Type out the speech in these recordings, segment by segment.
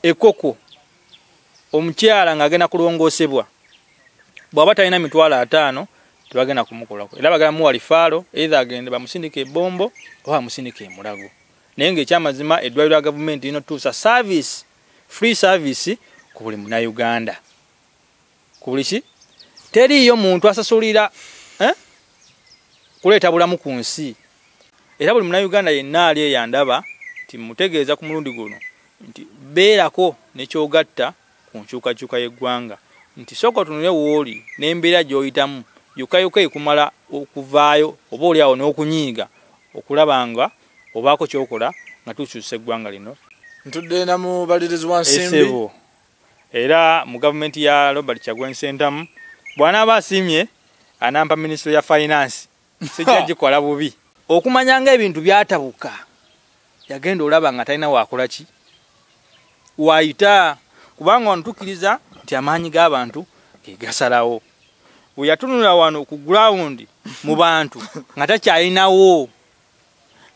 ekoko omukyala ng'agenda kulongoosebwa bw'aba talina mitwalo 5 tebagenda kumukolako era bagenda muwa lifaalo either agende bamusindike ebombo oba bamusindike emulago naye ng'ekyamazima eddwaliro lya gavumenti lino tuusa service free service ku buli Munnayuganda ku buli ki teriiyo muntu asasulira kuleeta bulamu ku nsi era buli Munnayuganda yenna ali eyandaba nti mutegeeza ku mulundi guno nti beerako nekyogatta ku nkyukakyuka y'eggwanga nti sooka otunule wooli n'embeera gy'oyitamu yokayuka ekumala okuvaayo oba oli awo n'okunyiiga okulaba nga obaako kyokola nga tukyusa eggwanga lino. Ntudde na mubalirizi wa Nsimbi era mu gavumenti ya Robert Kyagulanyi Ssentamu bw'anaaba asiimye anampa minisitule ya finance sijja gikola bubi okumanya nga ebintu byatabuka yagenda olaba nga talina waakola ki waayita kubanga wantukiriza nti amaanyi g'abantu ge gasalawo we yatunula wano ku ground mu bantu nga takyalinawo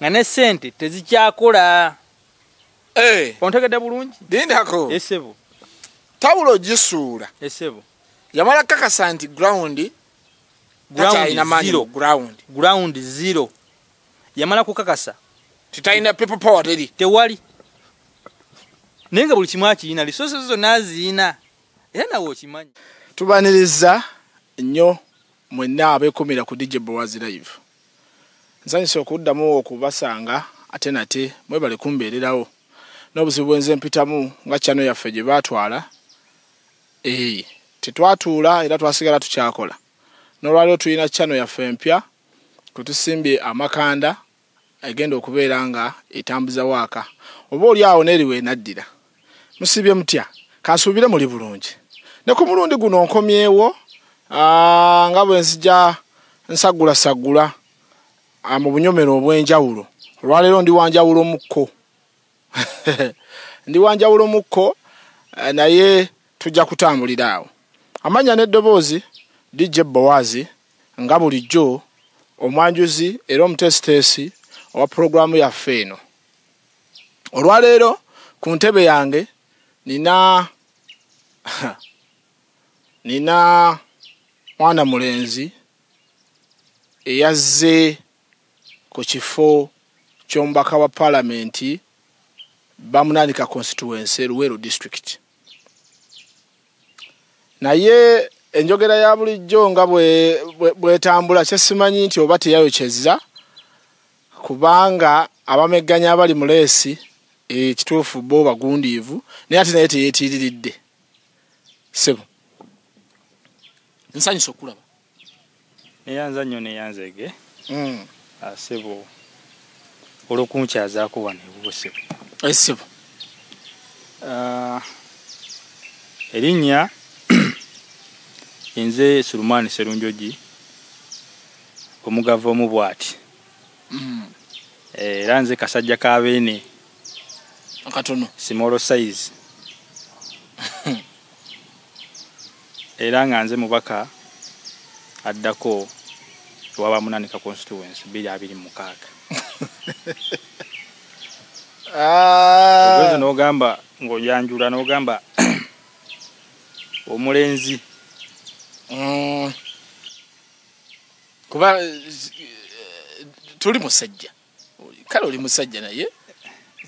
nga ne ssente tezikyakola. Ontegedde bulungi dindako esebo tawulo gisuula esebo yamala kakasa nti ground zero yamala kukakasa titaina people power teri tewali nenga buli kimu akiyina resources zonna aziyina era nawe okimanyi. Tubaniriza nnyo mwenna abeekumira ku DJ Boaz Live. Nsanyusa okuddamu okubasanga ate nate mwebale kumbeererawo n'obuzibu bwenze mpitamu nga channel yaffe gye baatwala tetwatuula era twasigala tukyakola n'olwaliro tulina channel yaffe empya kutusimbye amakanda egenda okubeera nga etambuza waaka oba oli awo neriwe naddira musibye mutya kansuubire muli bulungi ne ku mulundi guno nkomyewo nga bwe nzija nsagula mu bunyomero obw'enjawulo olwaleero ndi wanjawulo mukko naye tujja kutambulira awo amanya n'eddoboozi DJ Boaz nga bulijjo omwanjuzi era omutesitesi owa programu yaffe eno. Olwaleero ku ntebe yange nina mwana mulenzi eyazze ku kifo ky'omubaka wa Parliament Bamunanika constituency Luweero district. Naye enjogera ya bulijjo nga bwetambula kyesimanyi nti oba teyayokyezza kubanga abamegganya abali mu leesi kituufu bo bagundiivu naye ate naye teyeetiiriridde. Sebo nsanyusa okulaba neyanza nnyo neyanzege sebo olw'okunkyazaako wano ebusebo sebo erinnya nze Sulumani Serunjogi omugava omu bw'ati era nze kasajja k'abeene akatono small size era nga nze mubaka addako wa Bamunanika constituency 226 ogwezi n'ogamba ng'oyanjula n'ogamba omulenzi kuba tuli musajja kale oli musajja naye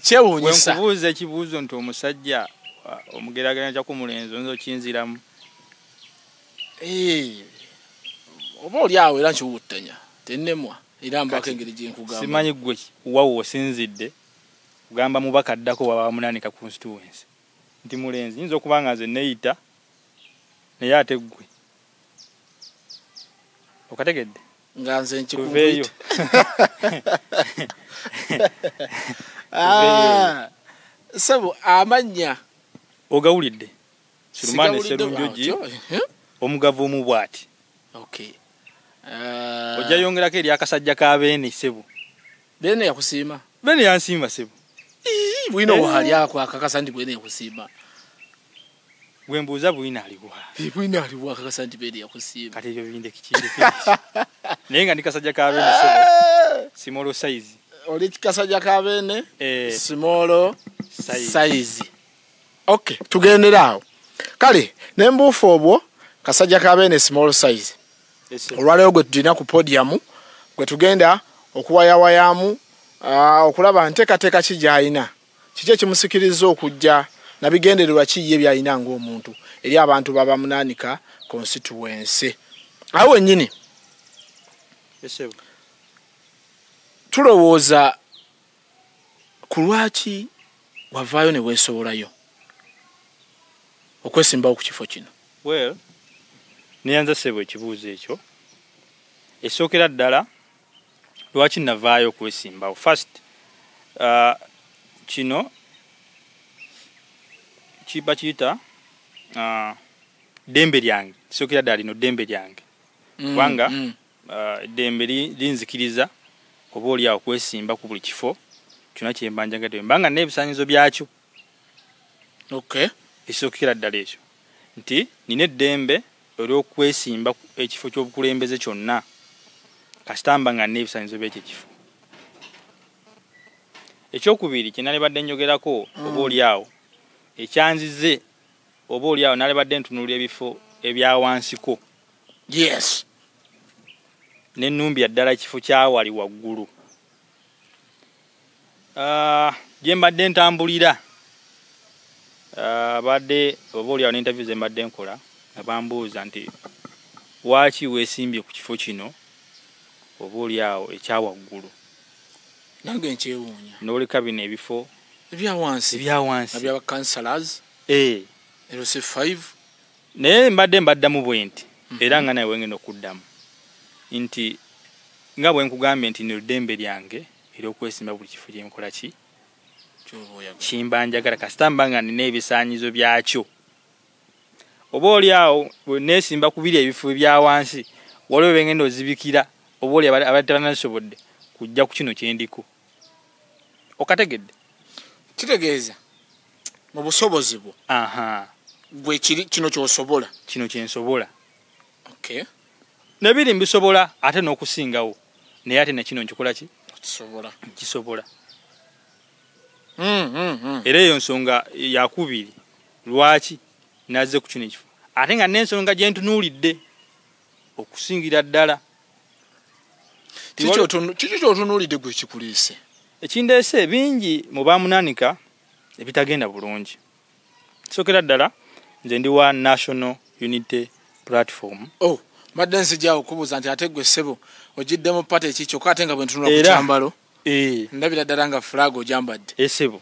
kyewuunyisa wenkubuuza ekibuuzo nti omusajja omugeraganya kya ku mulenzi onzo kinziramu oba oli awo era nkiwuttanya tennemwa era mbako engeri gyenkugamba simanyi gwe wawo osinzidde kugamba mubaka addako wa Bamunanika constituency nti mulenzi nyinza okuba nga nze neeyita naye ate ggwe okategedde nga nze nkikuveeyo sebo amannya ogawulidde Sulumani Serunjogi omugava omu bw'ati ojja yongerako eri akasajja k'abeene sebo beene yakusiima beene yansiima sebo bwina wali ako akakasa nti beene yakusiima bwembuuza bwina aliwa akakasa nti beene yakusiima kati ebyo binde kikinde naye nga ndi kasajja k'abeene sebo small size oli kasajja k'abeene small size Okay, tugendera awo. Kale, nembuufu obwo kasajja kabeene small size. Olwaleero gwe tulina ku podium gwe tugenda okuwayawayamu okulaba nteekateeka ki gy'alina. Kiki ekimusikiriza okujja na bigendererwa ki ye by'alina ng'omuntu eri abantu b'Abamunaanika constituency. Awo wennyini tulowooza ku lwaki wavaayo ne weesobolayo okwesimbawo ku kifo kino. Well, niyanza sebo ekibuuzo ekyo. Esookera ddala lwaki navaayo okwesimbawo. First, kino kiba kiyita ddembe lyange. Esookera ddala lino ddembe lyange. Kubanga ddembe linzikiriza oba oliawo okwesimba ku buli kifo kyonna kye mba njagadde. Mbanga n'ebisaanyizo byakyo. Okay. Esookera ddala ekyo nti nina eddembe olw'okwesimba ekifo ky'obukulembeze kyonna kasita mba nga n'ebisaanyizo by'ekyo ekifo. Ekyokubiri kye nalibadde njogerako oba oliawo ekyanzize oba oliawo nalibadde ntunuulira ebifo ebya wansiko. Yes. N'ennumbya ddala ekifo kyawali waggulu. Gye mbadde ntambulira badde oba oliawo n'interview ze mbadde nkola nga bambuuza nti waaki weesimbye ku kifo kino oba oliawo ekyawaggulu. Nange nkyewuunya. N'oleka bino ebifo ebyawansi ebyaba councillors LC5 naye mbadde mbaddamu bwe nti era nga nawe ngenda okuddamu nti nga bwe nkugambye nti nino ddembe lyange era okwesimba buli kifo kye nkola ki kimba njagala kasita mba nga nina ebisaanyizo byakyo. Oba oliawo bwe neesimba ku biri ebifo ebya wansi waliwo bengenda ozibikira oba oli abatanasobodde kujja ku kino kyendiko. Okategedde? Kitegeeza mu busobozi bwo. Gwe kino ky'osobola. Kino kyensobola. Okay. Nebiri mbisobola ate n'okusingawo naye ate nakino nkikola ki? Kisobola. Era eyo nsonga yakubiri lwaki nazze ku kino ekifo. Ate nga gye ntunuulidde okusingira ddala. Kiki ky'otunuulidde gwe kikuliise? Ekindeese bingi mu Bamunaanika ebitagenda bulungi. Sookera ddala nze ndi wa National Unity Platform. Mbadde nzijja okubuuza nti ate gwe ssebo ogiddemu pate kyokka ate nga bwe ntunula ku kyambalo ndabira ddala nga flag ogyambadde. Ssebo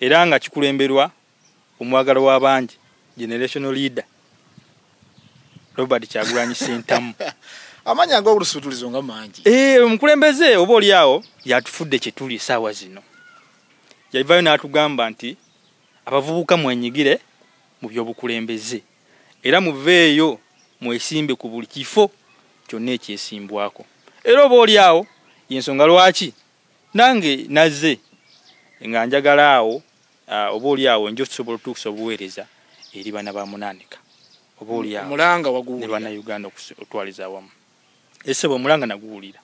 era nga kikulemberwa omwagalo w'abangi generational leader Robert Kyagulanyi Ssentamu. Amanya ag'olusuutulizo nga mangi. Omukulembeze oba oliawo yatufudde kye tuli essaawa zino. Yalivayo n'atugamba nti abavubuka mwenyigire mu by'obukulembeze era muveeyo mwesimbe ku buli kifo kyonna ekyesimbwako. Era oba oliawo yensonga lwaki nange nazze nga njagala awo oba oliawo njo tusobola otuukusa obuweereza eri bana Bamunaanika oba oliawo Mulanga waguwulira ne bana Uganda okutwaliza awamu. Ese bwe Mulanga naguwulira.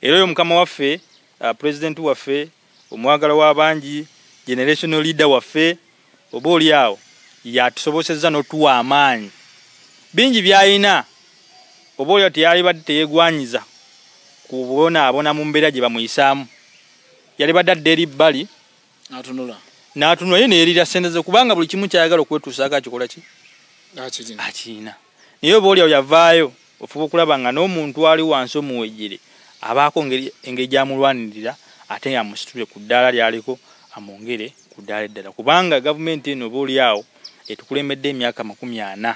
Era oyo mukama waffe president waffe omwagala w'abangi generational leader waffe oba oliawo yatusobosezza n'otuwa amaanyi. Bingi byayina oba oliawo teyalibadde teyegwanyiza kubonaabona mu mbeera gye bamuyisaamu. Yalibadde adda eri bbali n'atunula ye neerira ssente ze kubanga buli kimu kyayagala okwetuusaako akikola ki? Akiina. Naye oba oliawo yavaayo ofuba okulaba nga n'omuntu ali wansi omuwejjere abaako engeri gy'amulwanirira ate nga amusitule ku ddaala lyaliko amwongere ku ddaala eddala. Kubanga gavumenti eno oba oliawo etukulembedde emyaka 40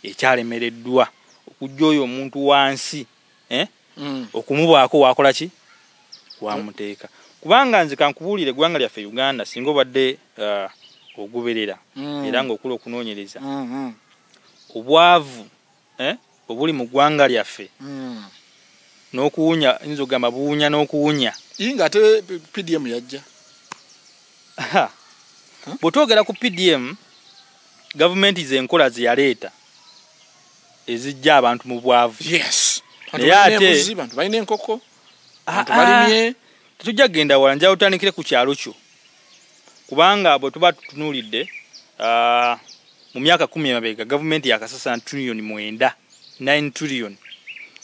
ekyalemereddwa okujja oyo omuntu wansi okumubaako wakola ki? Wamuteeka. Kubanga nze kankubuulire eggwanga lyaffe Uganda singa obadde ogoberera era ng'okula okunoonyereza obwavu obuli mu ggwanga lyaffe n'okuwunya nzo gamba buwunya n'okuwunya nga ate PDM yajja. Bw'otwogera ku PDM gavumenti z'enkola ze yaleeta ezijja abantu mu bwavu. Yes. Naye ate bantu balina enkoko bantu balimye tetujja kugenda wala njala otandikire ku kyalo kyo kubanga bwe tuba tutunuulidde mu myaka 10 emabega government yakasasana trillion 9 trillion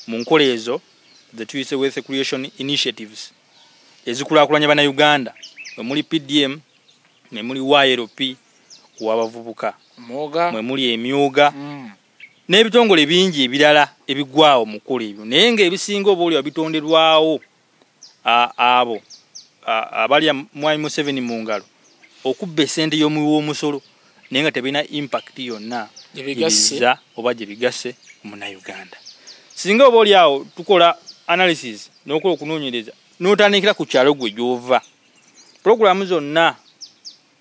mu nkola ezo the tuyise wealth creation initiatives ezikulakulanya bana Uganda muli PDM ne muli YLP wabavubuka mwe muli emyuga n'ebitongole bingi ebirala ebigwawo mu kola ebyo naye nga ebisinga obuli wabitonderwawo abo abali mwai Museveni mu ngalo okubba esente y'omuwi w'omusolo naye nga tebina impact yonna ebiza oba gye bigase mu Uganda. Singa oba oli awo tukola analysis n'okola okunoonyereza n'otandikira ku kyalo gwe gy'ova programu zonna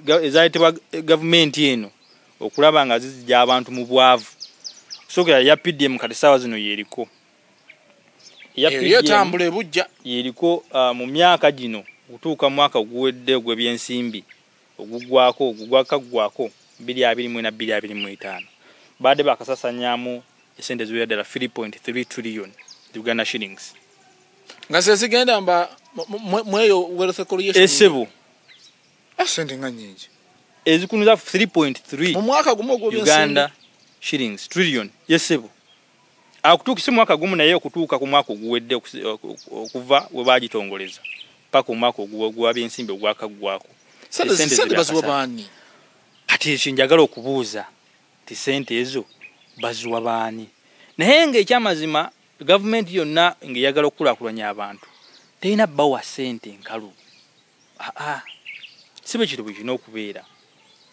ezayitibwa gavumenti eno okulaba nga zizija abantu mu bwavu kusokera ya PDM kati sawa zino yeriko yatambula ebujja yeriko mu myaka gino kutuuka mwaka oguwedde ogw'ebyensimbi ogugwako 2024 na 2025 baade bakasasanyamu esente ziwera ddala 3.3 trillion Uganda shillings nga zigenda mba mweyo wealth creation esebo sente nga nyingi ezikunuza 3.3 mu mwaka gumu Uganda shillings trillion yesebo akutukise mwaka gumu naye okutuuka ku mwaka oguwedde okuva we bagitongoleza paka omwaka ogwa byensimbi ogwakagwako sente bazuwa bani kati kinjagala okubuuza ti sente ezo bazuwa bani naye nga ekyamazima government yonna ngeyagala okulakulanya abantu terina bawa sente nkalu sibe kito bwe kino okubeera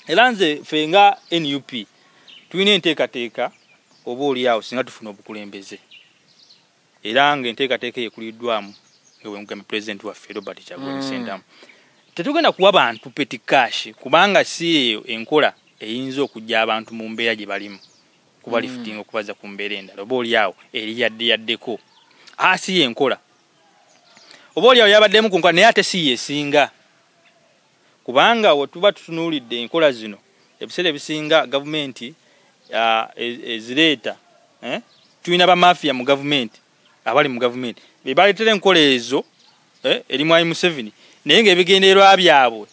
era nze ffe nga NUP tulina enteekateeka oba oli awo singa tufuna obukulembeze era nga enteekateeka ekuliddwamu nga bwe mugamba president waffe Robert Kyagulanyi Ssentamu tetugenda kuwa bantu peti cash kubanga si eyo enkola eyinza okujja abantu mu mbeera gye balimu kuba lifting okubaza ku mbeera endala oba oli awo eri yaddeko si enkola oba oli awo yabaddemu ku nkola naye ate si yesinga kubanga we tuba tutunuulidde enkola zino ebiseera ebisinga gavumenti ezireeta tulina bamafia mu gavumenti abali mu gavumenti bebaleetera enkola ezo eri mwai Museveni naye nga ebigendererwa byabwe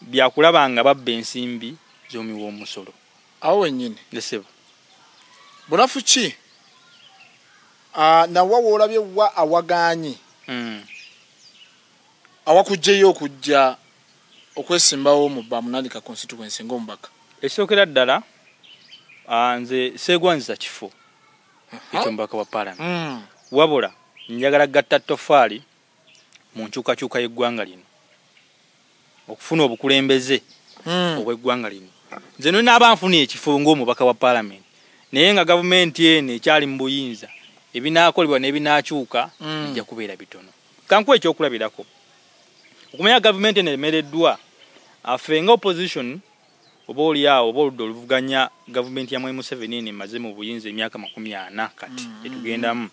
byakulaba nga babba ensimbi z'omuwi w'omusolo awo wennyini lesebo bunafu ki nawa woolabye wa awagaanyi awakujjeyo okujja okwesimbawo mu Bamunalika constituency ng'omubaka ekisookera ddala nze seegwanziza kifo eky'omubaka wa parliament wabula njagala gatta ttofaali mu nkyukakyuka y'eggwanga lino okufuna obukulembeze obw'eggwanga lino nze naaba nfuna ekifo ng'omubaka wa parliament naye nga gavumenti eno ekyali mu buyinza ebinaakolebwa n'ebinaakyuka bijja kubeera bitono kankuwa ekyokulabirako okumanya gavumenti eno eremereddwa affe nga opposition oba oli awo oba oludda oluvuganya gavumenti ya mwai Museveni eno emaze mu buyinza emyaka 40 kati etugendamu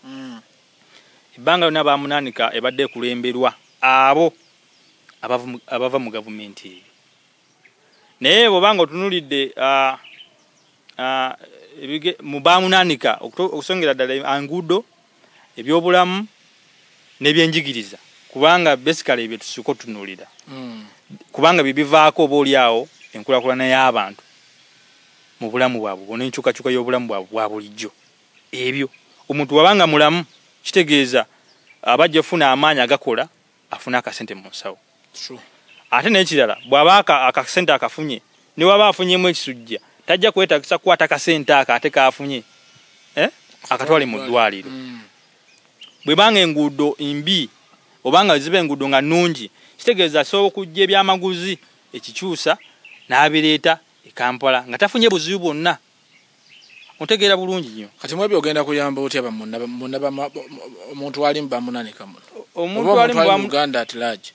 ebbanga lyonna Bamunalika ebadde ekulemberwa abo abava mu gavumenti eyo naye bw'obanga otunulidde mu Bamunalika okusongera ddala enguudo ebyobulamu n'ebyenjigiriza kubanga basically ebyo tusiko tunulira kubanga bibivaako oba oli awo enkulakulana y'abantu mu bulamu bwabwe bona enkyukakyuka y'obulamu bwabwe bwa bulijjo ebyo omuntu wabanga mulamu kitegeeza abajja ofuna amaanyi agakola afuna akasente mu nsawo ate n'ekirala bw'aba akasente akafunye ne waba afunyemu ekisujja tajja kwetagisa kukwata akasente ate kaafunye akatwale mu ddwaliro bwe banga enguudo mbi obanga ziba enguudo nga nnungi kitegeeza asobola okujja ebyamaguzi ekikyusa n'abireeta e Kampala nga tafunye buzibu bwonna otegeera bulungi nnyo kati mwebyo ogenda kuyamba otya omuntu ali mu Bamunalika omuntu ali mu Uganda at large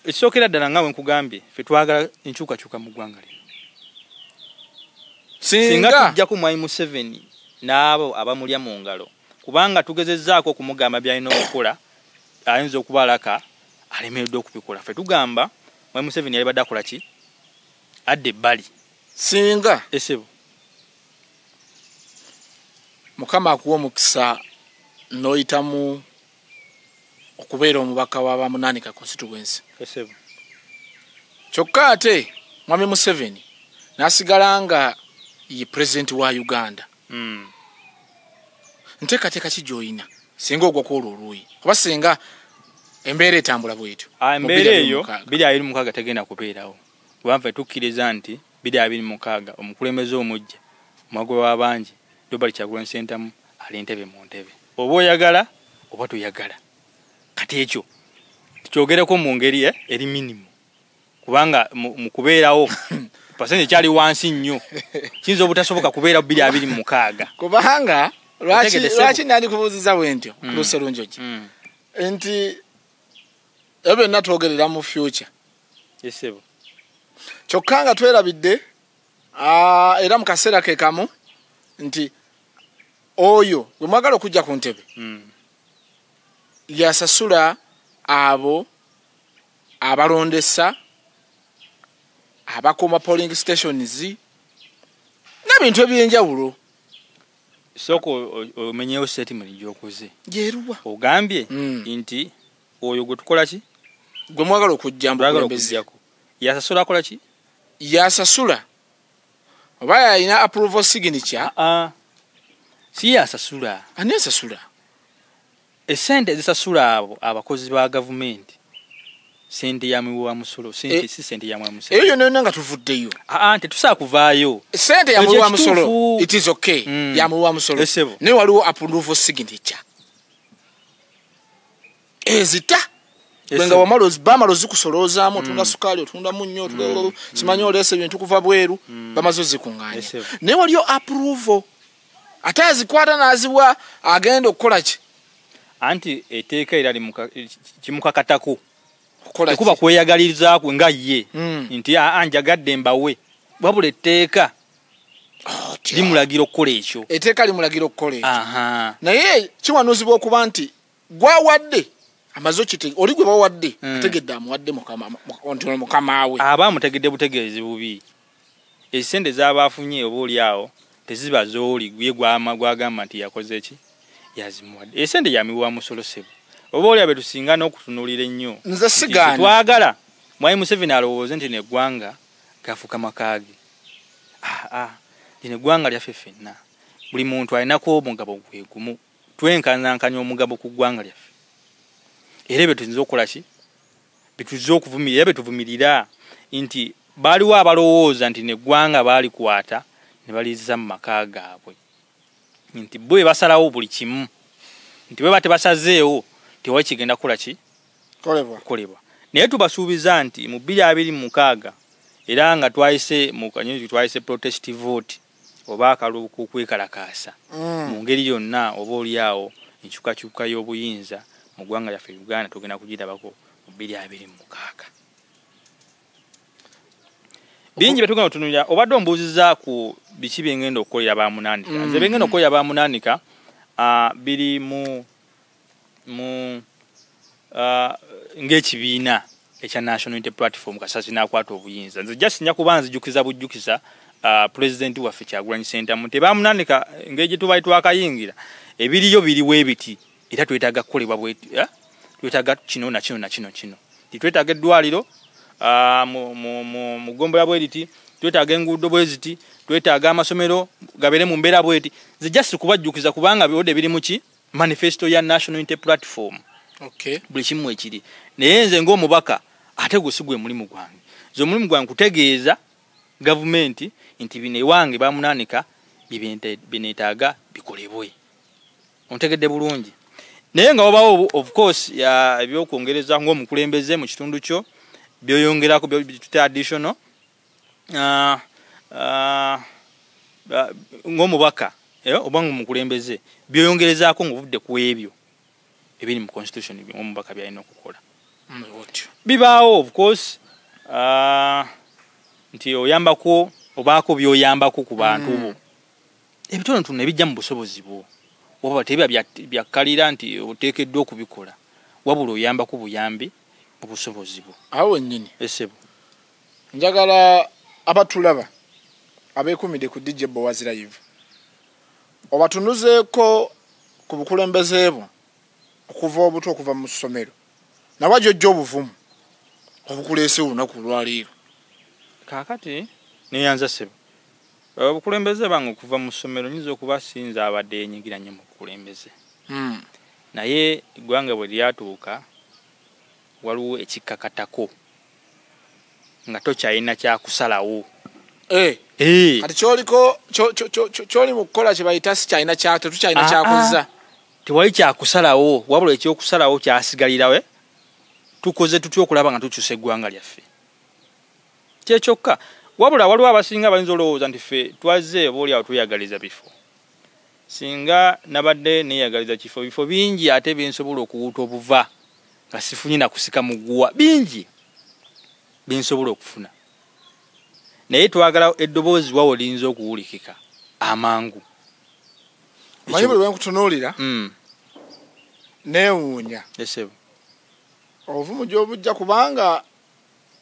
ekisookera ddala nga we nkugambye ffe twagala enkyukakyuka mu ggwanga lino singa tujja ku mwai Museveni n'abo abamulya mu ngalo kubanga tugezezzaako okumugamba byalina okukola ayinza okubalaka alemereddwa okubikola ffe tugamba mwai Museveni yali badde akola ki adde ebbali singa esebo Mukama akuwa omukisa n'oyitamu okubeera omubaka wa Bamunalika constituency esebo kyokka ate mwami Museveni nasigala nga ye president wa Uganda. Nteekateeka ki gy'olina singa ogwa ku olwo oluuyi oba singa embeera etambula bwetyo? Embeera eyo 2026 tegenda kubeerawo kubanga tukkiriza nti 2026 omukulembeze omujja omugwe w'abangi Robert Kyagulanyi Ssentamu ali ntebe mu ntebe, oba oyagala oba toyagala. Kati ekyo tukyogereko mu ngeri eri minimum kubanga mu kubeerawo pasenge kyali wansi nnyo kiyinza obutasoboka kubeera 2026 kubanga lwaki nali kubuuziza bwentyo Luserunjogi nti ebe natwogerera mu future yesebo kyokka nga twerabidde era mu kaseera ke kamu nti oyo gwe mwagala okujja ku ntebe yasasula abo abalondesa abakoma polling stations n'ebintu ebyenjawulo. Soko omenyewo statement gy'okoze jeruwa ogambye nti oyo gwe tukola ki gwe mwagala okujja mbukulembeze yasasula akola ki yasasula oba yalina approval signature si yasasula ani yasasula esente zisasula abo abakozi ba gavumenti sente ya mwiwa musolo sente si sente ya mwiwa musolo eyo nonna nga tuvuddeyo tetusaa kuvaayo sente ya mwiwa musolo it is okay ya mwiwa musolo ne waliwo approval signature ezita benga wamalozi bamalozi kusolozaamu otunda sukali otunda munnyo otunda simanyi olese bintu kuva bweru bamazo zikunganya ne waliyo approval atazikwata naziwa agenda okukola ki anti eteeka era kimukakatako kuba kweyagaliriza ku nga ye nti anjagadde mbawe wabula etteeka limulagira okukola ekyo etteeka limulagira okukola ekyo naye kiwanuzibwa okuba nti gwawadde amazo kite oli gwe bawadde ategedde amuwadde mukama we aba amutegedde butegeezi bubi esente z'abaafunye oba oli awo teziba zooli gwe gwagamba nti yakoze eki yazimuwadde esente yamiwa musolosebo oba oli abe tusinga n'okutunuulira ennyo nze sigaana twagala Mwai Museveni alowooze nti neggwanga gafuka makaage lino eggwanga lyaffe ffenna buli muntu alinako omugabo gwe gumu twenkanankanya omugabo ku ggwanga lyaffe era ebyo tuyinza okukola ki bituzze okuvumirira betuvumirira nti baaliwo abalowooza nti neggwanga baalikwata ne baliza mu maka gaabwe nti bwe basalawo buli kimu nti bwe batebasazeewo tewa kigenda kukola ki kolebwa naye tubasuubiza nti mu 2026 era nga twayise mu kanyonyi twayise protest vote oba akalulu kwekalakaasa mu ngeri yonna oba oliawo enkyukakyuka y'obuyinza mu ggwanga lyaffe Uganda tugenda kugirabako mu 2026 bingi betugenda otunulira obadde ombuuziza ku biki byengenda okukolera bamunandika nze bengenda okukolera bamunandika biri mu ng'ekibiina ekya National Unity Platform kasasi n'akwata obuyinza nze just nja kuba nzijukiza bujjukiza president waffe Kyagulanyi Ssentamu nti bamunandika ng'egye tubaali twakayingira ebiriyo biriwo ebiti era twetaaga kukolebwa bwetu twetaaga kino na kino na kino twetaaga eddwaliro mu gombola bwediti twetaaga enguudo bweziti twetaaga amasomero gabere mu mbeera bweti nze just kubajjukiza kubanga byode biri mu ki manifesto ya National Unity Platform buli kimu ekiri naye nze ng'omubaka ate gusigwe mulimu gwange zo mulimu gwange kutegeeza gavumenti nti bino ewange bamunaanika bineetaaga bikolebwe ontegedde bulungi naye nga wabawo of course ebyokwongereza ng'omukulembeze mu kitundu kyo byoyongerako byota additional ng'omubaka oba ng'omukulembeze byoyongerezaako ng'ovudde ku ebyo ebiri mu constitution omubaka byalina okukola bibaawo of course nti oyambako obaako byoyambako ku bantu bo ebitonotono ebijja mu busobozi bwo oba tebiba byakkalira nti oteekeddwa okubikola wabula oyambako buyambi mu busobozi bwo awo nnyini esebo njagala abatulaba abeekumidde ku DJ Boaz Live obatunuzeeko ku bukulembeze bwo okuva obuto okuva mu ssomero nawajjojja obuvumu obukuleese olunaku lwaliiro kaakati neyanza sebo obukulembeze bange okuva mu ssomero nyinza okuba sinza abadde yenyigiranye mu bukulembeze naye eggwanga bwe lyatuuka waliwo ekikkakatako nga tokyalina kyakusalawo kati kyoliko kyoli mu kukola kye bayita sikyalina tetukyalina kyakuza tewali kyakusalawo wabula ekyokusalawo kyasigalirawe tukoze tutya okulaba nga tukyusa eggwanga lyaffe kyekyokka wabula waliwo abasinga bayinza olowooza nti ffe twazze obaoliawo tweyagaliza bifo singa nabadde neyagaliza bifo bingi ate byensobola okuwuuta obuva nga sifunye nakusika muguwa bingi byensobola okufuna naye twagala eddoboozi wawo liyinza okuwulikika amangu manyi buli wenkutunuulira neewuunya obuvumu gy'obujja kubanga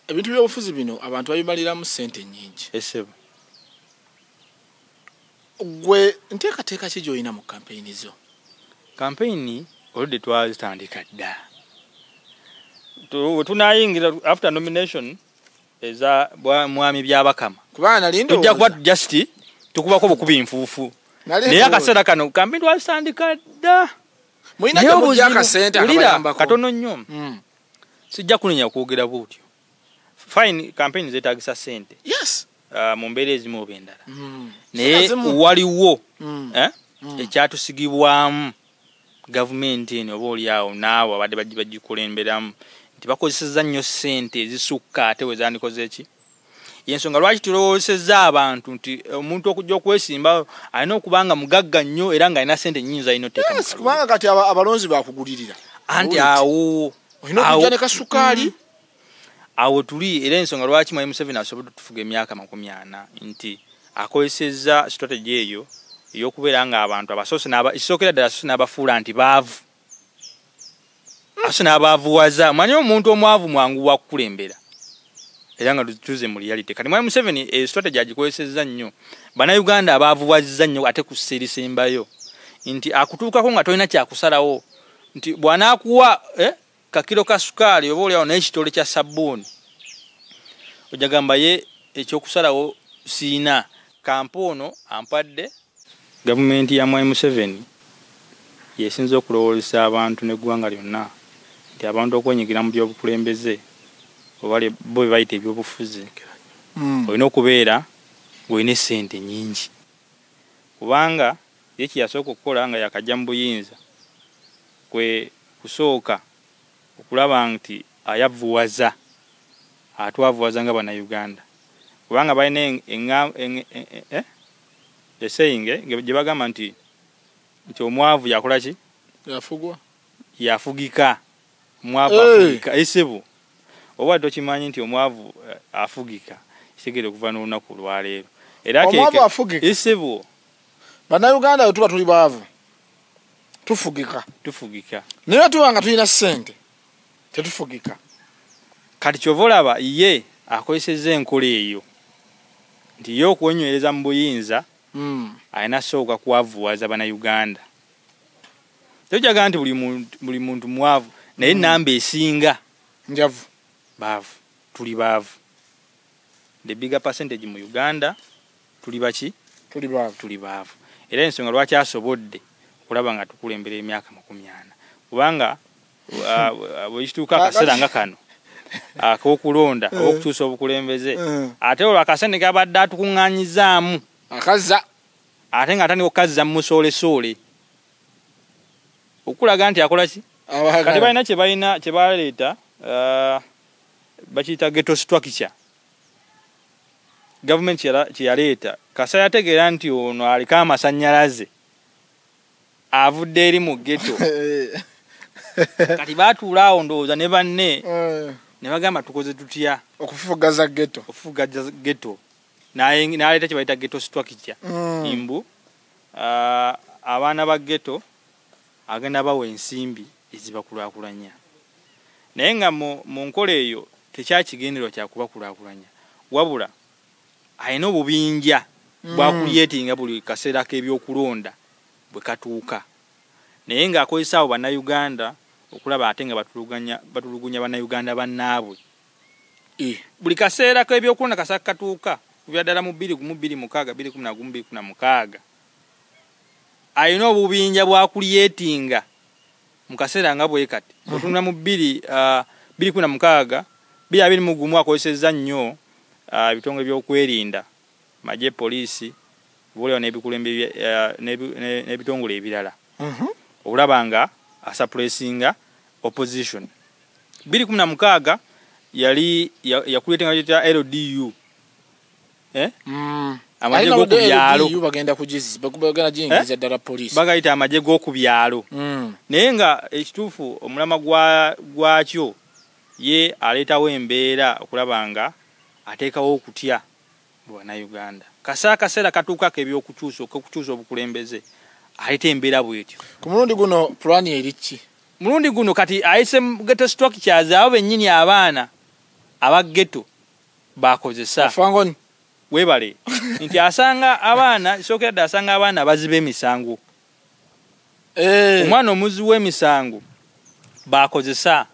ebintu by'obufuzi bino abantu babimaliramu ssente nnyingi gwe nteekateeka ki gy'olina mu kampeyini zo kampeyini oludde twazitandika dda tunayingira after nomination eza mwami byabakama kubanga tujja kuba just tukubako bukubi nfuufu naye akaseera kano kampeyini twazitandika dda katono nnyo sijja kunenya kwogera butyo fine campaign zetagisa sente mu mbeera ezimu oba endala naye waliwo ekyatusigibwamu gavumenti eno oba oliawo naawe abadde bagikulemberamu nti bakozesezza nnyo sente ezisukka ate wezandikoze eki yensonga lwaki tulowoozesezza abantu nti omuntu okujja okwesimbayo alina okubanga mugagga nnyo era ng'alina sente nnyingi alina oteeka kubanga kati abalonzi bakugulirira anti awo olina okujja ne kasukaali awo tuli era ensonga lwaki Mwai Museveni asobodde tufuga emyaka 40 nti akozesezza strategy eyo ey'okubeera nga abantu abasoose ekisookera ddala asoose n'abafuula nti baavu asoose n'abaavuwaza manyi omuntu omwavu mwangu wakukulembera era nga tuze mu reality kati Mwai Museveni strategy agikozesezza nnyo bannayuganda abaavuwazizza nnyo ate ku ssee erisembayo nti akutuukako nga tolina kyakusalawo nti bw'anaakuwa kakiro ka sukaali oba oliawo n'ekitole kya sabbuuni ojja gamba ye ekyokusalawo siina kampoono ampadde gavumenti ya Mwai Museveni yesinza okulowoolesa abantu n'eggwanga lyonna nti abantu okwenyigira mu byobukulembeze oba bo bye bayita ebyobufuzi olina okubeera ng'olina essente nnyingi kubanga ye kyeyasooka okukola nga yakajja mu buyinza kwe kusooka okulaba nti ayavuwaza atwavuwaza nga bannayuganda kubanga balina eseyinge gye bagamba nti omwavu yakola ki yafugika omwavu afugika esebo oba tokimanyi nti omwavu afugika kitegere okuva n'olunaku olwaleero era esebo bannayuganda tuba tuli baavu tufugika naye tuba nga tulina ssente tetufugika kati kyova olaba ye akozesezza enkola eyo nti ye okwenywereza mu buyinza alina sooka kwavuwaza bannayuganda tojaga nti buli muntu mwavu naye namba esinga njavu baavu tuli baavu the bigger percentage mu Uganda tuli baki tuli baavu era ensonga lwaki asobodde okulaba nga tukulembera emyaka 40 kubanga bwekituuka akaseera nga kano ak'okulonda okutuusa obukulembeze ate olwo akasente kabadde atukuŋŋaanyizaamu akaza ate nga atandika okukazza mu musolesoole okulaga nti akola ki kati balina kye baleeta bakiyita ghetto structure gavumenti kye yaleeta kasa yategeera nti ono aliko amasannyalaze avudde eri mu ghetto kati baatuula awo ndowooza ne banne ne bagamba tukoze tutya okufugaza ghetto n'aleeta kye bayita ghetto structure imbu abaana ba ghetto agenda bawa ensimbi ezibakulaakulanya naye nga mu nkola eyo tekyakigenderwa kyakubakulaakulanya wabula alina obubinja bwakulyetinga buli kaseera k'ebyokulonda bwe katuuka naye ng'akozesa abo bannayuganda okulaba ate nga batulugunya bannayuganda bannaabwe buli kaseera k'ebyokulonda kasaka katuuka kuvya ddala mu 2016 ayina obubinja bwa kulyetinga mu kaseera nga bwe kati otunula mu 2016 2021 akozesezza nnyo ebitongole by'okwerinda maje poliisi bulio n'ebikulembe n'ebitongole ebirala obulabanga asuppressinga opposition 2016 yali yakuletenga LDU amaje go kubyalo bagenda kujizi bagenda jingiza ddala police bagayita amaje go kubyalo naye nga ekituufu omulama gwakyo ye aletawo embeera okulabanga ateekawo okutya bwana Uganda kaseera katuuka k'ebyokukyusa obukulembeze aleta embeera bwetyo ku mulundi guno plan eriki mulundi guno kati ayise ghetto structures abo bennyini abaana aba ghetto bakozesa afangoni webale nti asanga abaana sokera asanga abaana bazibe emisango omwana omuzi w'emisango bakozesa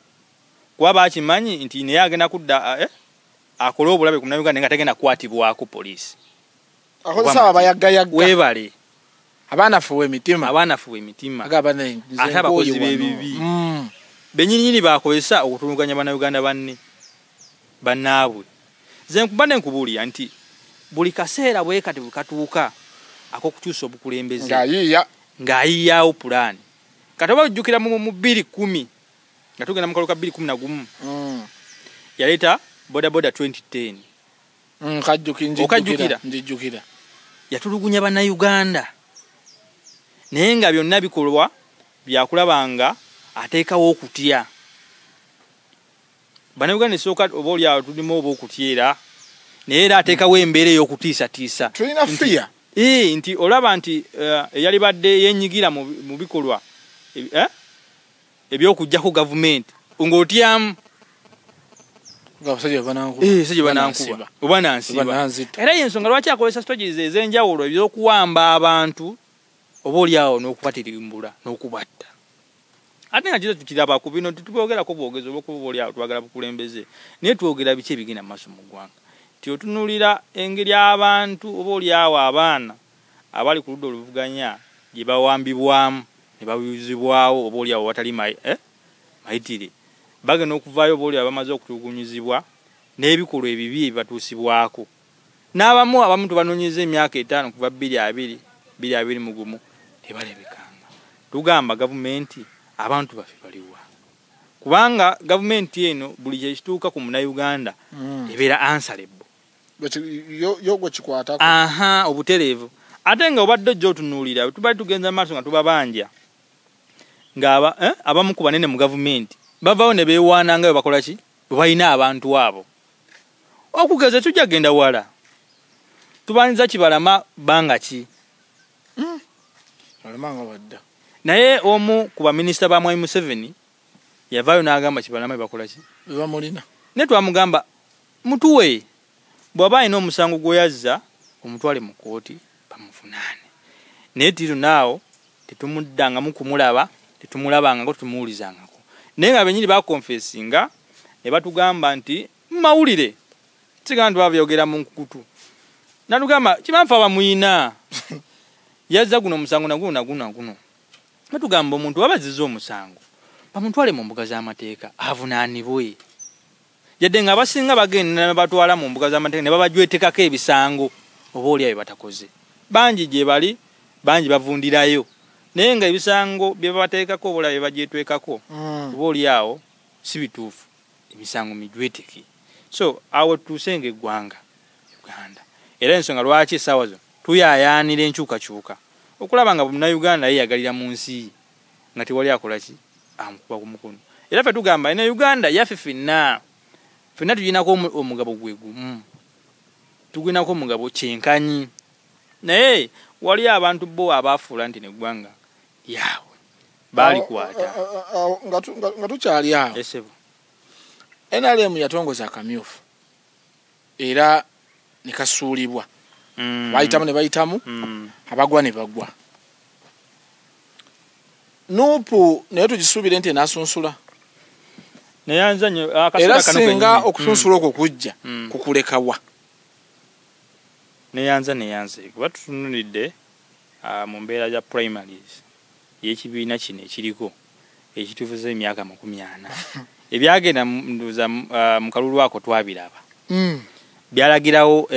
kuba bakimanyi nti naye agenda kudda akola obulabe ku Uganda nga tegenda kwatibwako poliisi akozesa abayagayagga webale abaana fuwe emitima agabana ate abakozi b'ebibi bennyini bakozesa okutulunganya bana Uganda bannaabwe ze nkuba ne nkubuulira nti buli kaseera bwe kati bukatuuka akokukyusa obukulembeze ng'ayiyawo pulaani kati oba ojjukira mu 2010 nga tugenda mu kalulu ka 2011 yaleeta boda 2010 njijjukira yatulugunya bannayuganda naye nga byonna bikolwa byakulabanga ateekawo okutya bannayuganda esooka oba oli awo tulimu oba okutyera naye era ateekawo embeera ey'okutiisatiisa tulina fiya nti olaba nti eyali badde yenyigira mu bikolwa ebyokujjako gavumenti ng'otyamu banankuba oba nansiba era yensonga lwaki akozesa strategies ez'enjawulo eby'okuwamba abantu oba oli awo n'okubatirimula n'okubatta ate nga kizo tukiraba ku bino tituboogerako bwogezi obwokuba oli awo twagala bukulembeze naye twogera biki ebigenda mu maaso mu ggwanga ti otunulira engeri abantu oba oli awo abaana abali ku ludda oluvuganya gye bawambibwamu ne babuzibwawo oba oli awo watali mayitire bagenda okuvaayo oba oli awo bamaze okutulugunyizibwa n'ebikolwa ebibi ebibatuusibwako n'abamu tubanoonyeza emyaka 5 kuva 2021 tebalebekanga tugamba gavumenti abantu baffe baliwa kubanga gavumenti eno buli kyekituuka ku Munnayuganda ebeera answerable yo kikwatako obutereevu ate nga obadde ojja otunuulira tubali tugenza maaso nga tubabanja nga abamu ku banene mu gavumenti bavaawo ne beewaananga bwe bakola ki bwe balina abantu abo okugeza tujja genda wala tubanyiza Kibalama banga ki naye omu ku baminisita ba Mwai Museveni yavaayo n'agamba Kibalama bakola ki bamulina ne twamugamba mutuwe bw'aba alina omusango gw'oyazza omutwale mu kooti bamuvunaane naye tiro naawo tetumuddangamu kumulaba tetumulabangako tetumuwulizangako naye nga bennyini bakonfesinga ne batugamba nti mumawulire sigamba twabyogera mu nkukutu natugamba kibanfa bamuyina yazza guno omusango naguno batugamba omuntu wabazizza omusango bamutwale mu mbuga z'amateeka avunaanibwe yadde nga abasinga bagenda ne batwala mu mbuga z'amateeka ne babajwetekako ebisango oba oli ayo batakoze bangi gye bali bangi bavundirayo naye nga ebisango bye babateekako oba bye bagyetwekako oba oli awo si bituufu emisango mijweteke so awo tusenga eggwanga Uganda era ensonga lwaki essaawa zo tuyaayaanira enkyukakyuka okulaba nga Munnayuganda yeyagalira mu nsi nga tewali akola ki amukuba ku mukono era ffe tugamba ina Uganda yaffe ffenna tulinako omugabo gwe gumu tulinako omugabo kyenkanyi naye wali abantu bo abaafuula nti neggwanga lyabwe baalikwata nga tukyali awo NRM yatongoza akamyufu era ne kasuulibwa bayitamu ne bayitamu abagwa ne bagwa Nuupu naye tugisuubire nti enasunsula nayanza nnyo era singa okusunsula okwo kujja kukulekawa neyanze kuba tutunulidde mu mbeera ya primaries y'ekibiina kino ekiriko ekituvuze emyaka 40 ebyagenda nduza mu kalulu ako twabiraba byalagirawo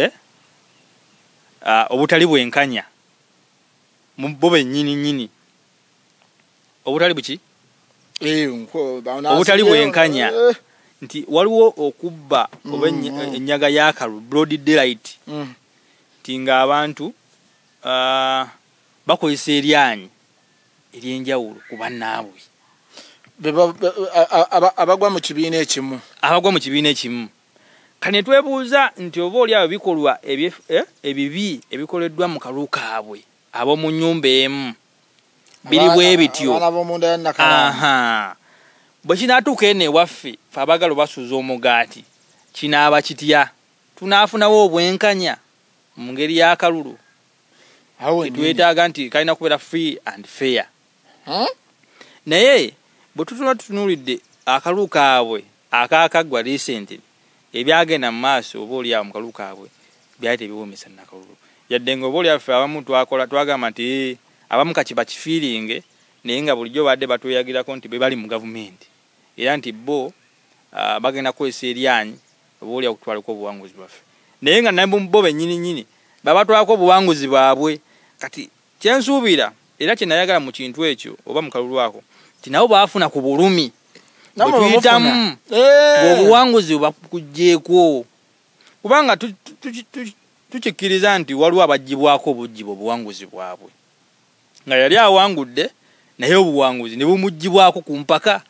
obutali bwenkanya mu bo bennyini obutali buki obutali bwenkanya nti waliwo okubba oba ennyaga y'akalulu broad daylight nti ng'abantu bakozesa eryanyi ery'enjawulo ku bannaabwe abagwa mu kibiina ekimu kane twebuuza nti oba oli abo bikolwa ebibi ebikoleddwa mu kalulu kaabwe ab'omu nnyumba emu biri bwe bityo bwe kinaatuuka eno ewaffe fe abagala basuuza omugaati kinaaba kitya tunaafunawo obwenkanya mu ngeri y'akalulu twetaaga nti kalina kubeera free and fair naye bwe tutunulidde akalulu kaabwe akaakaggwa recently ebyagenda mu maaso oba oli awo mu kalulu kaabwe byali tebiwoomesa nakalulu yadde nga oba oli affe abamu twagamba nti abamu kakiba kifiiringe naye nga bulijjo badde batweyagirako nti be bali mu gavumenti era nti bo bagenda kukozesa eryanyi oba oli akutwalako obuwanguzi bwaffe naye nga naye bo bennyini baba batwalako obuwanguzi bwabwe kati kyensuubira era kyenayagala mu kintu ekyo oba mu kalulu ako nti nabo baafuna ku bulumi bwetuyitamu bw'obuwanguzi bwebakugjeeko kubanga tukikkiriza nti waliwo abaggyibwako obuggiba obuwanguzi bwabwe nga yali awangudde naye obuwanguzi ne bumuggyibwako ku mpaka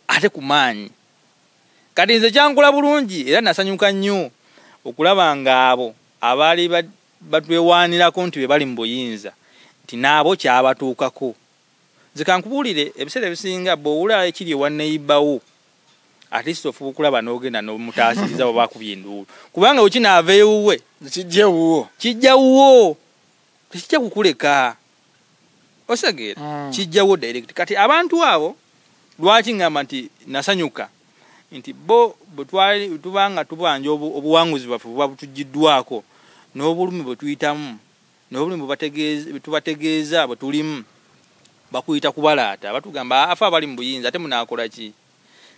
ate ku maanyi kati nze kyankola bulungi era nasanyuka nnyo okulaba ng'abo abaali batwewaanirako nti be bali mu buyinza nti naabo kyabatuukako nze kankubuulire ebiseera ebisinga bw'owula ekiri ewa nneyibawo ate least ofuba okulaba n'ogenda n'omutaasiriza bwe bakubye enduulu kubanga we kinaava ewuwe kijja wuwo tekijja kukuleka osegeera kijjawo direct kati abantu abo lwaki ngamba nti nasanyuka nti bo bwe tubanga tubanja obuwanguzi bwaffe buba butujjiddwako n'obulumi bwe tuyitamu n'obulumi bwe tubategeeza bwe tulimu bakuyita kubalaata batugamba afa abali mu buyinza ate munaakola ki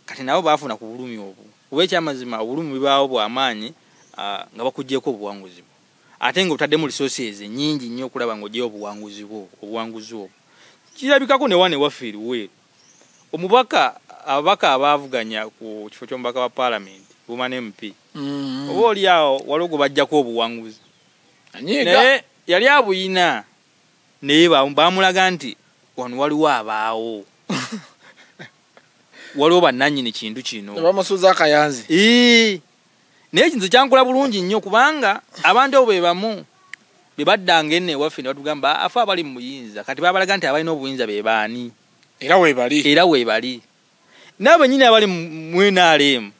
kati nabo baafuna ku bulumi obwo oba ekyamazima obulumi bubaawo bw'amaanyi nga bakuggyeko obuwanguzi bwo ate nga otaddemu resources nnyingi nnyo okulaba ng'ogyeyo obuwanguzi obwo kirabikako ne wane waffe eriweeru ababaka abaavuganya ku kifo ky'omubaka wa paalamenti Buma MP oba oli awo waliwo gwe bajjako obuwanguzi naye yali abuyina naye baamulaga nti wano waliwo abaawo waliwo bannannyini kintu kino bamusuuza akayanzi naye kintu kyankola bulungi nnyo kubanga abantu abo be bamu be baddanga eno ewaffe ne batugamba afe abali mu buyinza kati babalaga nti abalina obuyinza be baani era weebali naabo nyini abali mu NRM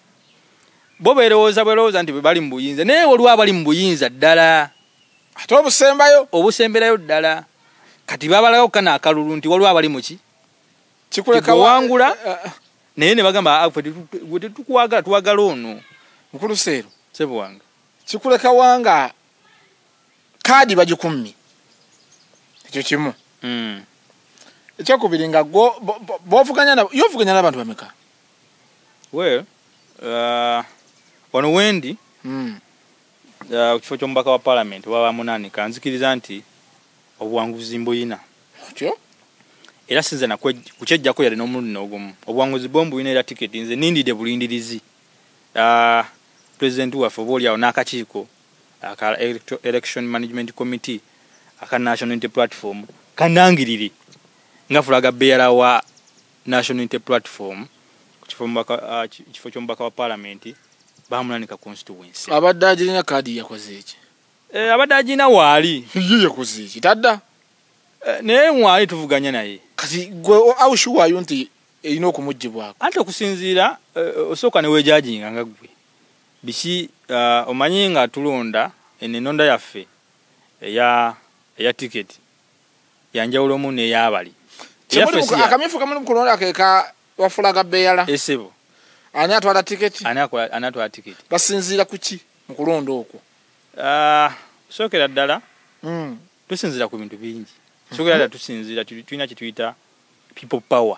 bo beerowooza nti be bali mu buyinza naye waliwo abali mu buyinza ddala ate obusemberayo ddala kati babalagawo kana akalulu nti waliwo abali muki kikulekawangula naye ne bagamba gwe tetukwagala tuwagala ono mukulu seero sebuwanga kikuleka wanga kaadi bagikummi ekyo kimu ekyokubiri nga yovuganya n'abantu bameka wano wendi ku kifo ky'omubaka wa paalamenti baba munanika nzikiriza nti obuwanguzi mbuyina era sinze kukyejjako yali n'omulundi n'ogumu obuwanguzi bombuyina era tiketi nze nindidde bulindirizi president waffe oba oliawo n'akakiiko aka election management committee aka national unity platform kanangirire nga fulaga beera wa national unity platform ku kifo ky'omubaka wa paalamenti bamunanika constituency abadde agirina kaadi yakoze eki abadde agirina waali yakoze eki tadda naye waali tuvuganya naye kati gwe awushuwayo nti erina okumuggyibwako anti okusinziira osooka ne weejajinga nga gwe biki omanyi nga tulonda enonda yaffe eya tiketi yanjawulomu n'eyabali akamyufu kamuli mukulonda keka wafulaga beyala esebo ani atwala tiketi anatwala tiketi basinziira kuki mukulonda okwo sokera ddala Mm. tusinzira ku bintu bingi. Sokera ddala tusinzira tulina kituyita people power.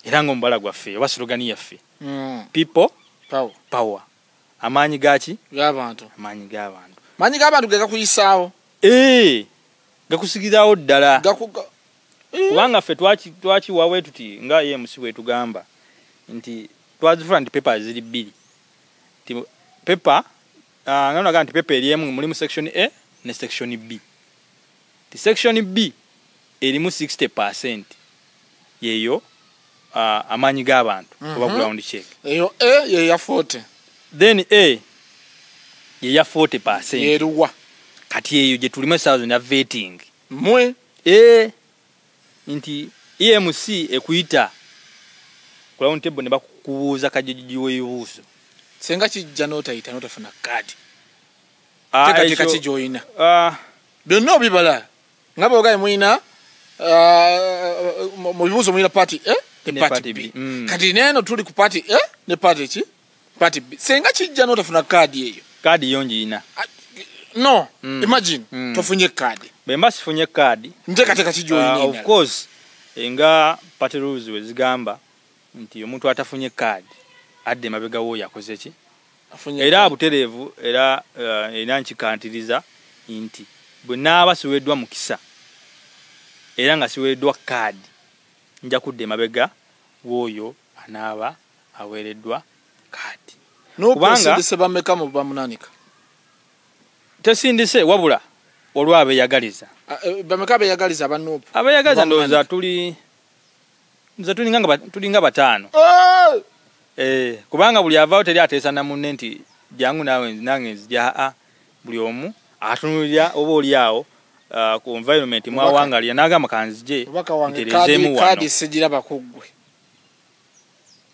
Era ng'omubala gwaffe oba slogan yaffe. Mm. People Power. amaanyi gaki? G'abantu. Amaanyi g'abantu. Maanyi g'abantu ge gakuyisaawo. Gakusigirawo ddala. Kubanga ffe twakiwawe tuti nga EMC bwetugamba nti twazifuna nti pepa ziri bbiri. Nti pepa nga naga nti pepa eri emu mulimu section A ne section B. Ti section B erimu 60% yeyo amaanyi g'abantu oba ground check. Eyo A ye ya 40. Then A ye ya 40%. Yeruwa. Kati eyo gye tulimu 1000 ya vetting. Mwe nti EMC ekuyita ground table ne bakubuuza kajiji weebuuzo. Senga kijja n'otayita n'otafuna kadi. Teka kijoyina. Byonna obibala. Nga bwogaye mwina mu bibuuzo mwina party ne party B. Kati neno tuli ku party ne party ki? Party B. Senga kijja n'otafuna kadi eyo. Kadi yonji ina. No, imagine tofunye kadi. Bemba sifunye kadi. Teka kijoyina. Of course nga party rules wezigamba nti omuntu atafunye kadi adde mabega wo yakoze ki? Era buterevu era inankikantiriza nti bwe naaba siweddwa mukisa era nga siweddwa kadi nja kudde mabega woyo anaaba awereddwa kadi. Kubanga sebameka mu bamunanika. Tesindise wabula olwabe yagaliza. Bameka beyagaliza abanupu. Abayagaliza ndoza tuli nga batano. Kubanga buli avaawo teri ateesa na munne nti jangu nawe nange nzija buli omu atunulira oba oli awo ku environment mwawangalya n'agamba kanzije nterezeemu wano. Kadi sigira bakuggwe.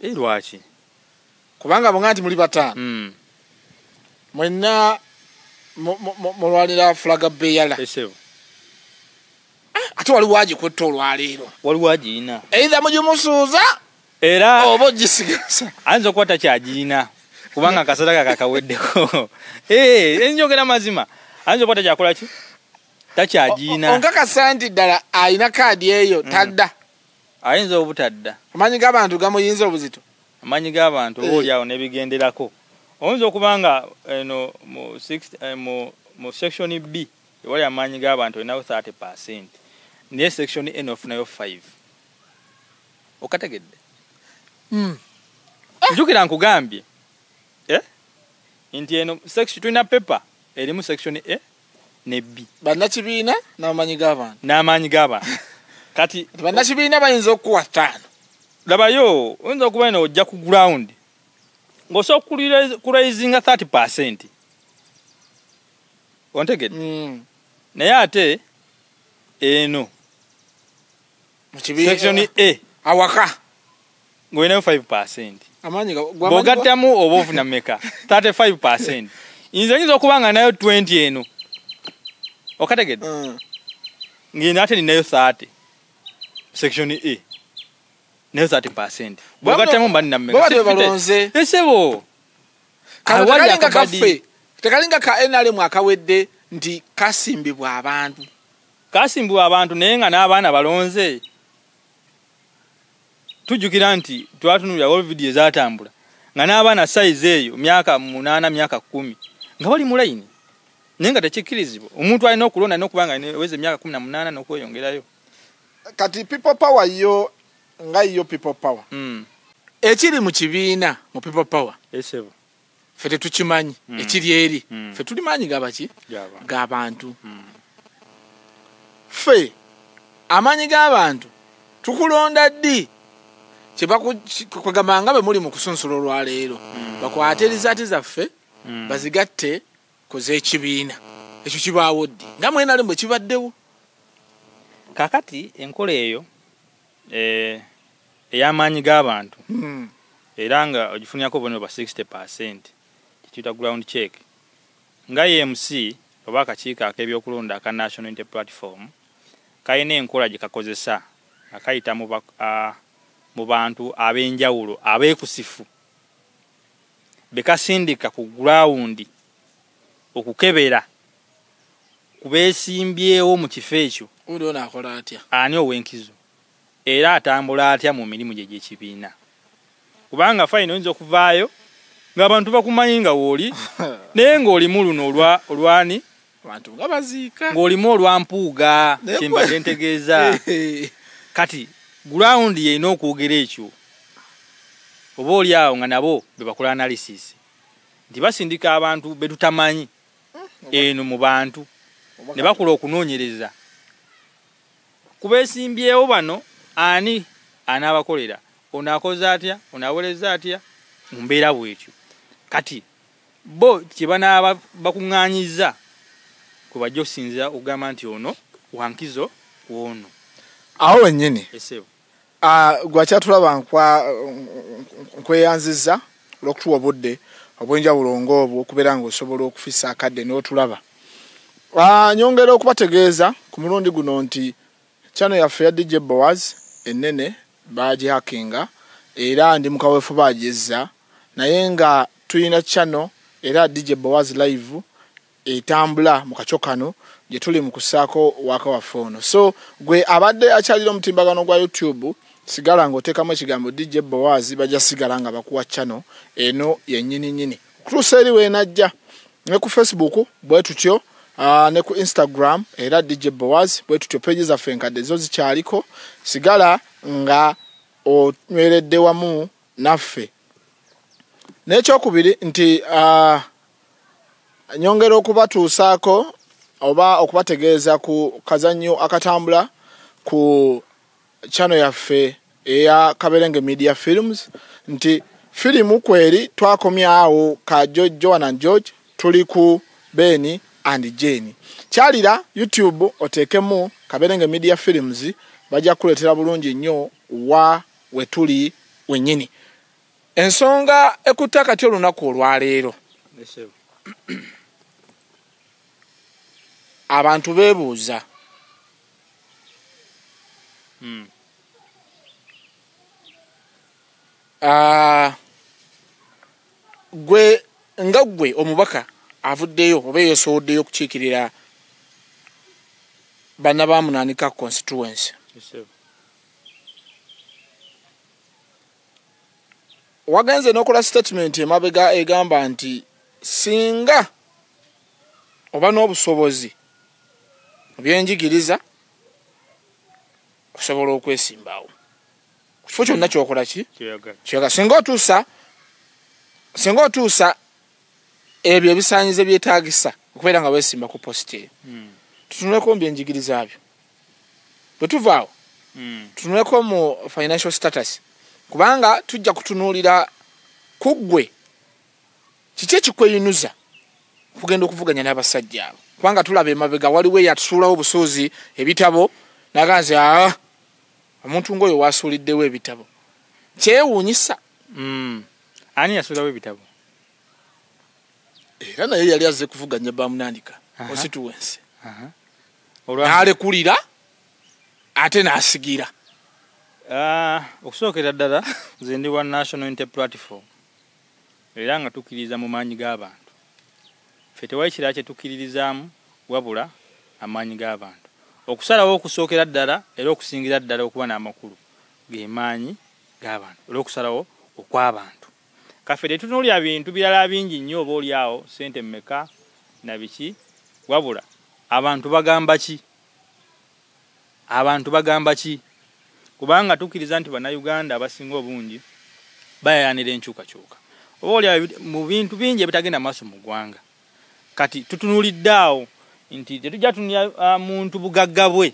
Lwaki? Kubanga bonganti muli batano. Mwenna mulwanira flaga beyala. Esebo. Ate wali waji kwetta olwaleero. Wali wajiina. Either mujumusuuza era oba gisigasa. Anzo kwata kyajiina. Kubanga kasataka kakaweddeko. Enjogera mazima. Anzo kwata kyakola ki? Takyajiina. Onkaka santi ddala ayina kadi eyo tadda. Ayinza obutadda. Amaanyi g'abantu gamuyinza obuzito. Amaanyi g'abantu oli awo nebigenderako. Oyinza okubanga eno mu section B wali amaanyi g'abantu olinawo 30%. Naye section A nofunayo 5. Okategedde? Njukira nkugambye. Nti eno section tulina paper erimu section A ne B. Bannakibiina n'amaanyi g'abantu. N'amaanyi g'abantu. Kati bannakibiina bayinza okuwa 5. Labayo oyinza okuba eno ojja ku ground ng'osobola kuraisinga 30%. Ontegedde? Naye ate eno section A awaka ng'olinayo 5%. Amaanyi bw'ogattamu oba ofuna mmeka? 35%. Nyinza okuba nga nayo 20 eno. Okategedde? Ng'eno ate ninayo 30. Section A. Nayo 30%. Bw'ogattamu mba nina mmeka? Bw'oba balonze. Esebo. Tekalinga kaffe. Tekalinga ka NRM akawedde nti kasimbibwa abantu. Kasimbibwa abantu naye nga n'abaana balonze. Tujjukira nti twatunulira all video ezatambula nga n'abaana size eyo myaka 8 myaka 10 nga bali mu line naye nga tekikkirizibwa omuntu alina okulonda n'okubanga weze emyaka 18 n'okweyongerayo. Kati people power yo nga yo people power. Ekiri mu kibiina mu people power. Esebo. Ffe tetukimanyi ekiri eri. Ffe tuli maanyi g'abaki? G'abantu. Ffe amaanyi g'abantu tukulonda ddi? Kyebakugamba nga bwe muli mu kusunsula olwaleero bakwate rizaati zaffe bazigatte koz'ekibiina ekyo kibaawo ddi nga mwenali bwe kibaddewo. Kakati enkola eyo ey'amaanyi g'abantu era nga ogifunyako obonero ba 60% kiyita ground check nga EMC oba akakiiko ak'ebyokulonda aka National Unity Platform kayina enkola gye kakozesa akayita mu bantu ab'enjawulo abeekusifu bekasindika ku ground okukebera kubeesimbyewo mu kifo ekyo uli ono akola atya ani ow'enkizo era atambula atya mu mirimu gye gy'ekibiina kubanga fayina oyinza okuvaayo ng'abantu bakumanyi nga wooli naye ng'olimu luno olwani abantu nga baziika ng'olimu olwampuuga kyembadde ntegeeza kati gurawundi yeyina okwogera ekyo oba oli awo nga nabo be bakola analysis nti basindika abantu be tutamanyi eno mu bantu ne bakola okunoonyereza kubeesimbyewo bano ani anaabakolera ono akoze atya ono awereza atya mu mbeera bwetyo kati bo kye banaaba bakuŋŋaanyiza kwe bajja okusinzira okugamba nti ono wankizo woono awo wennyini esebo gwakyatulaba nkweyanziza olw'okutuwa obudde obw'enjawulo ng'obwo okubeera ng'osobola okufisa akadde n'otulaba nyongera okubategeeza ku mulundi guno nti channel yaffe ya DJ Boaz ennene baagihakinga era ndi mukaweefu baagizza naye nga tulina channel era DJ Boaz live etambula mu kaco kano gye tuli mu kusaako waka waffe ono so gwe abadde akyalira omutimbagano gwa YouTube sigala ng'oteekamu ekigambo DJ Boaz bajja sigala nga bakuwa channel eno yennyini nnyini okutuusa eri weenajja ne ku Facebook bwe tutyo ne ku Instagram era DJ Boaz bwe tutyo page zaffe enkadde zo zikyaliko sigala nga onyweredde wamu naffe n'ekyokubiri nti nyongera okubatuusaako oba okubategeeza ku kazannyo akatambula ku channel yaffe eya Kaberenge Media Films nti filimu kweri twakomyawo ka Joan and George tuli ku Beni and Jane kyalira YouTube oteekemu Kaberenge Media Films bajja kuleetera bulungi nnyo wa wetuli wennyini ensonga ekutta kati olunaku olwaleero abantu beebuuza gwe omubaka avuddeyo oba yeesowoddeyo okukiikirira banna ba Munanika constituency wagenze n'okola statement emabega egamba nti singa oba n'obusobozi byenjigiriza osobola okwesimbawo ku kifo kyonna kyokola kiyaga singa otuusa ebyo ebisaanyize byetaagisa okubeera nga weesimba ku positi tutunuleko mu byenjigiriza byo bwe tuvaawo tutunuleko mu financial status kubanga tujja kutunuulira ku ggwe kiki ekikweyinuza okugenda okuvuganya n'abasajja abo kubanga tulaba emabega waliwo eyatusuulawo obusuuzi ebitabo naganze omuntu ng'oyo waasuuliddewo ebitabo kyewuunyisa ani yasuulawo ebitabo era naye yali azze kuvuganya bamunandika constituency n'alekulira ate n'asigira okusookera ddala nze ndi wa National Unity Platform era nga tukkiririza mu maanyi g'abantu ffe tewali kirala kye tukkiririzaamu wabula amaanyi g'abantu okusalawo okusookera ddala era okusingira ddala okuba n'amakulu ge maanyi g'abantu era okusalawo okw'abantu kaffe tetunuulira bintu birala bingi nnyo oba oli awo ssente mmeka na biki wabula abantu bagamba ki kubanga tukkiriza nti bannayuganda abasinga obungi bayayanira enkyukakyuka oba oli mu bintu bingi ebitagenda maaso mu ggwanga kati tutunuulidde awo nti tetujja tunulira muntu bugagga bwe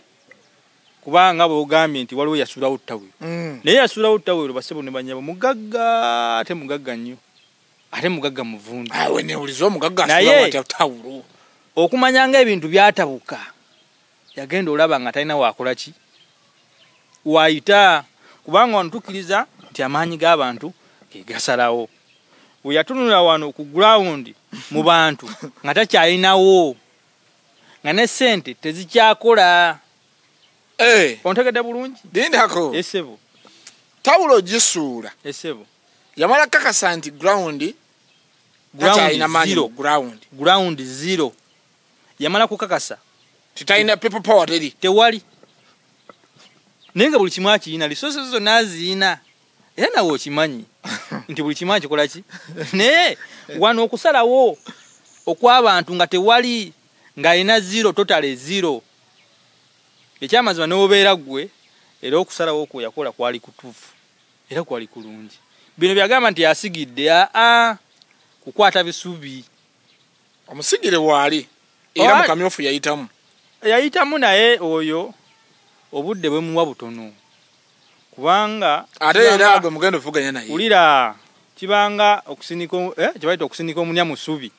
kubanga bw'ogambye nti waliwo yasuulawo ttawiro naye yasuulawo ttawiro basebo ne banyabo mugagga ate mugagga nnyo ate mugagga muvundu neewuliza omugagga asuulawo ate ttawiro okumanya ng'ebintu byatabuka yagenda olaba nga talina waakola ki waayita kubanga wano tukkiriza nti amaanyi g'abantu ge gasalawo bwe yatunula wano ku gurawundi mu bantu nga takyalinawo nga ne ssente tezikyakola ontegedde bulungi dindako esebo tawulo gisuula esebo yamala kakasa nti gurawundi zero yamala kukakasa titaina people power teri tewali nenga buli kimu akiyina resources zonna aziyina era nawe okimanyi nti buli kimu akikola ki naye wano okusalawo okw'abantu nga tewali ng'alina zero totally zero ekyamazima n'obeera gwe era okusalawo okwo yakola kwali kutuufu era kwali kulungi bino byagamba nti yasigidde kukwata bisubi omusigire waali era mukamyofu yayitamu naye oyo obudde bwe muwa butono kubanga ate era gwe mugendo vuganya naye ulira kibanga okusinika kibaita okusinika omunya mu ssubi